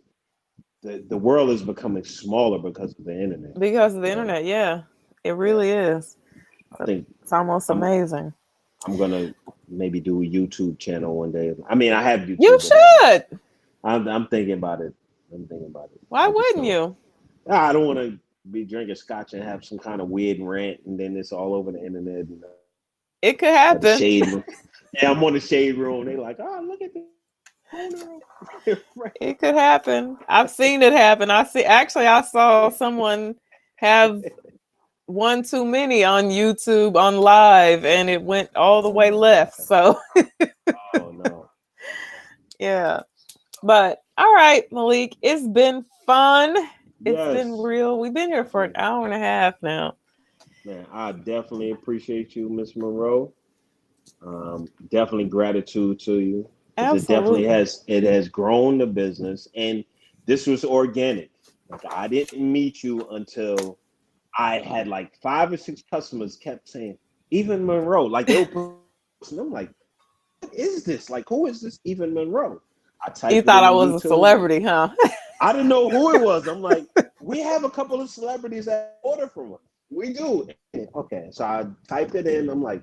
the world is becoming smaller because of the internet. because of the You know, internet. Yeah, it yeah. really is. I think It's almost I'm amazing. I'm gonna maybe do a YouTube channel one day. I mean, I have You YouTube, but should. I'm thinking about it. I'm thinking about it. Why I just wouldn't don't. you? I don't want to be drinking scotch and have some kind of weird rant, and then it's all over the internet. It could Or the happen. shade room. Yeah, I'm on the shade room. They like, oh, look at the owner. Right. It could happen. I've seen it happen. I saw someone have one too many on YouTube on live and it went all the Oh way my left. god. So, Oh no. yeah. But all right, Malik, it's been fun. It's been Yes. real. We've been here for an Man, hour and a half now. man, I definitely appreciate you, Miss Monroe. Definitely gratitude to you because Absolutely. it has grown the business, and this was organic. Like I didn't meet you until I had like 5 or 6 customers kept saying, "Even Monroe," like they were posting. I'm like, "What is this? Like, who is this? Even Monroe?" I You typed it thought I into was a YouTube. celebrity, huh? I didn't know who it was. I'm like, we have a couple of celebrities that order from us. We do. Okay, so I typed it in. I'm like,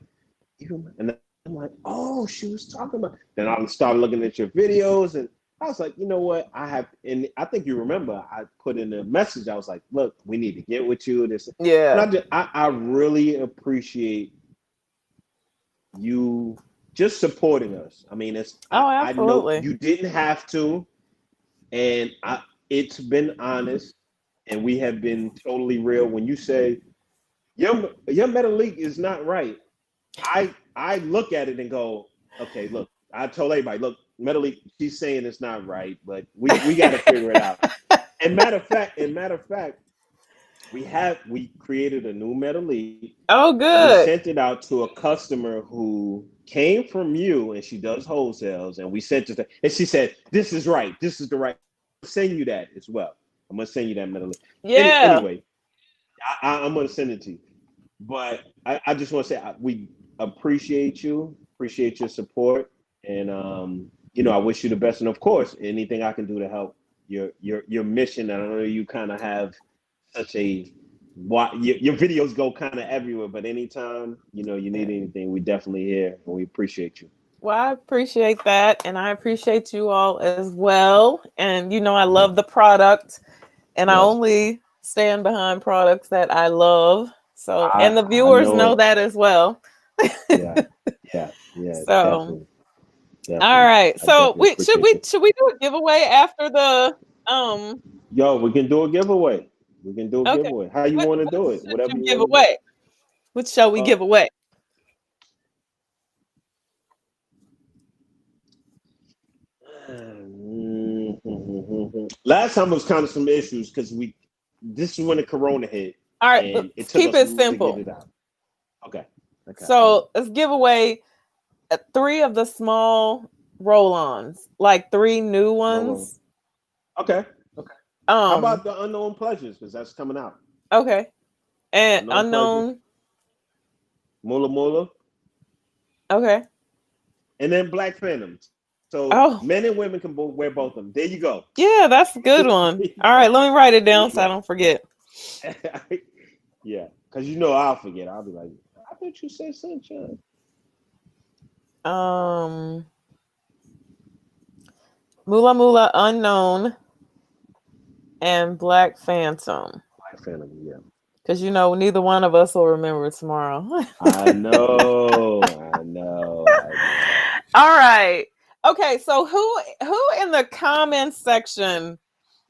and then I'm like, oh, she was talking about. Then I started looking at your videos, and I was like, you know what? And I think you remember, I put in a message. I was like, look, we need to get with you. This, and Yeah. I really appreciate you just supporting us. I mean, Oh, I know absolutely. you didn't have to, and it's been honest, and we have been totally real. When you say your metal leak is not right, I look at it and go, okay, look. I told everybody, look, Medley, she's saying it's not right, but we got to figure it out. And matter of fact, we created a new medley. Oh, And we good. sent it out to a customer who came from you, and she does wholesales. And we sent it to, and she said, "This is right. This is the right." I'll send you that as well. I'm gonna send you that medley. Yeah. Anyway, I'm gonna send it to you. But I just want to say we appreciate your support, and I wish you the best. And of course, anything I can do to help your mission. I know you kind of have such a your videos go kind of everywhere, but anytime you need anything, we definitely here, and we appreciate you. Well, I appreciate that, and I appreciate you all as well. And I love the product, and I only stand behind products that I love. So, and the viewers know that as well. Yeah. So, definitely. All right. So, should we do a giveaway after the Yo, we can do a giveaway. Okay. How you want to do it? Whatever you give want away. What shall we give away? Last time was kind of some issues because this is when the corona hit. All right, and let's keep it simple. To get it out. Okay. So let's give away 3 of the small roll-ons, like 3 new ones. Okay. How about the Unknown Pleasures? Because that's coming out. Okay. And Unknown Mula. Okay. And then Black Phantoms. So men and women can both wear both of them. There you go. Yeah, that's a good one. All right, let me write it down so I don't forget. Yeah, because I'll forget. I'll be like, I thought you said sunshine. Mula, Unknown, and Black Phantom. Yeah. Because neither one of us will remember tomorrow. I know. All right. Okay, so who in the comments section,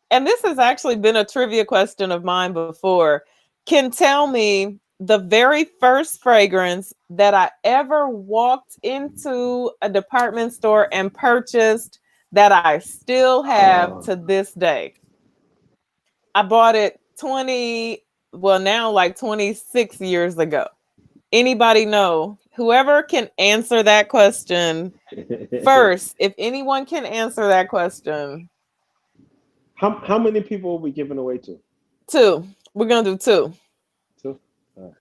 and this has actually been a trivia question of mine before, can tell me the very first fragrance that I ever walked into a department store and purchased that I still have to this day? I bought it 26 years ago. Anybody know? Whoever can answer that question first, if anyone can answer that question. How many people are we giving away to? 2. We're going to do 2. 2? All right.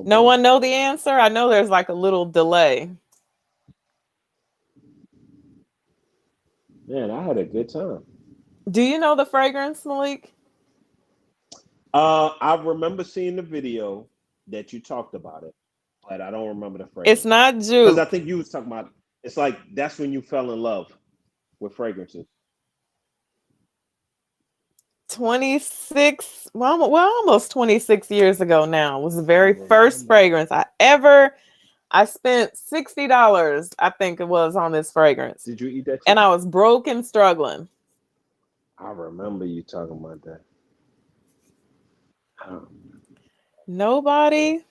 No one know the answer? I know there's like a little delay. Man, I had a good time. Do you know the fragrance, Malik? I remember seeing the video that you talked about it, but I don't remember the fragrance. It's not juice. Because I think you was talking about, it's like that's when you fell in love with fragrances. 26, almost 26 years ago now was the very first fragrance I spent $60, I think it was, on this fragrance. Did you eat that? And I was broke and struggling. I remember you talking about that. Nobody?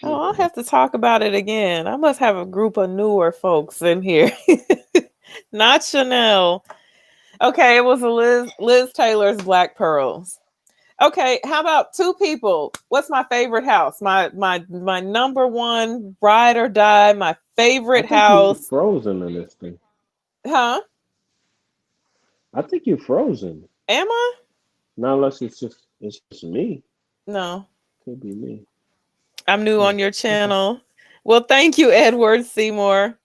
Oh, I'll have to talk about it again. I must have a group of newer folks in here. Not Chanel. Okay, it was Liz Taylor's Black Pearls. Okay, how about 2 people? What's my favorite house? My number one ride or die, my favorite house. You're frozen in this thing. Huh? I think you're frozen. Am I? Not unless it's just me. No. Could be me. I'm new on your channel. Well, thank you, Edward Seymour.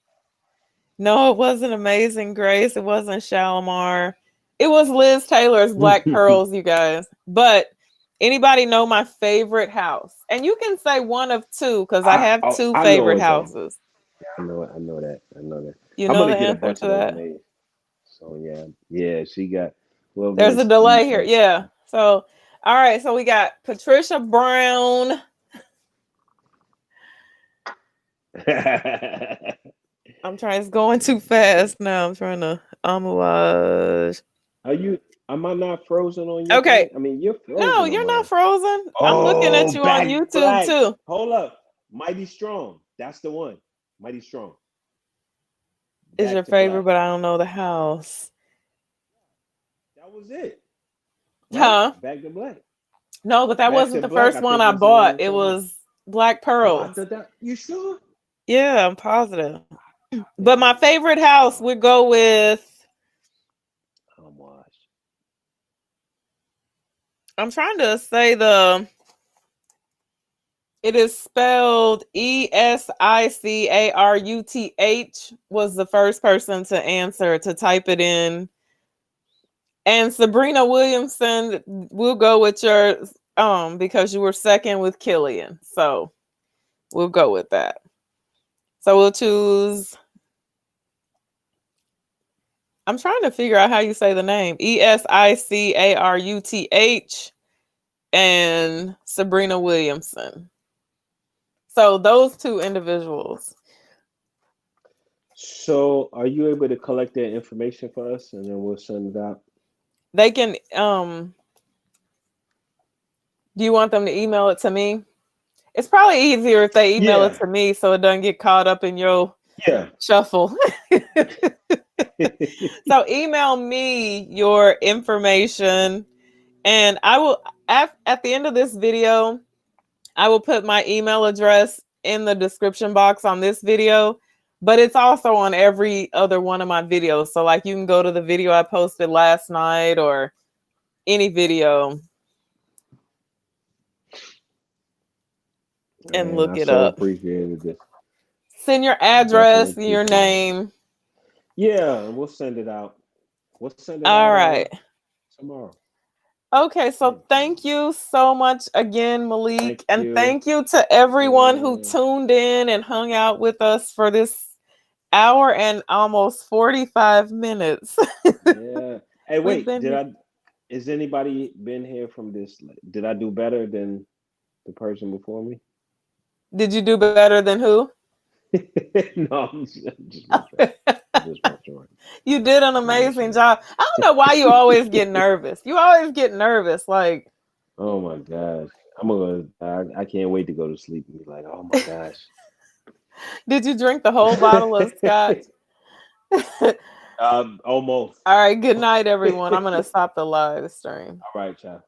No, it wasn't Amazing Grace. It wasn't Shalimar. It was Liz Taylor's Black Pearls, you guys. But anybody know my favorite house? And you can say one of 2 because I have 2 favorite houses. I know that. You know the answer to that? So yeah, she got. Well, there's a delay here. Yeah. So, all right. So we got Patricia Brown. I'm trying. It's going too fast now. I'm trying to homage. Am I not frozen on you? Okay. I mean, you're frozen. No, you're not frozen. I'm looking at you on YouTube too. Hold up. Mighty Strong. That's the one. Mighty Strong. is Back your to favorite, Black. but I don't know the house. That was it, right? Huh? Back to Black. No, but that Back wasn't to the Black, first I one think I was the name bought. of the It song. was Black Oh, I Pearls. thought that. You sure? Yeah, I'm positive. I But think it my was. favorite house would go with. Watch. I'm trying to say the. It is spelled Esicaruth. Was the first person to answer to type it in, and Sabrina Williamson. We'll go with your because you were second with Killian, so we'll go with that. So we'll choose. I'm trying to figure out how you say the name. Esicaruth and Sabrina Williamson. So those two individuals. So, are you able to collect that information for us, and then we'll send it out? They can do you want them to email it to me? It's probably easier if they email it Yeah, to me so it doesn't get caught up in your yeah. shuffle. So email me your information and I will at the end of this video, I will put my email address in the description box on this video, but it's also on every other one of my videos. So like you can go to the video I posted last night or any video and Man, look I it so up. appreciated this. Send your I address definitely and your appreciate it. name. Yeah, and we'll send it out. We'll send it All out right. tomorrow. Okay, so Thank you. thank you so much again, Thank Malik. And you. thank you to everyone who Yeah. tuned in and hung out with us for this hour and almost 45 minutes. Yeah. Hey, We've wait. been here. Is anybody been here from this? Did I do better than the person before me? Did you do better than who? No, I'm just messing around. I'm just messing around. You did an I'm messing amazing around. job. I don't know why you always get nervous. You always get nervous. Like, Oh my gosh. I can't wait to go to sleep and be like, oh my gosh. did you drink the whole bottle of scotch? Almost. All right, good night, All everyone. I'm going to stop the live stream. right, child.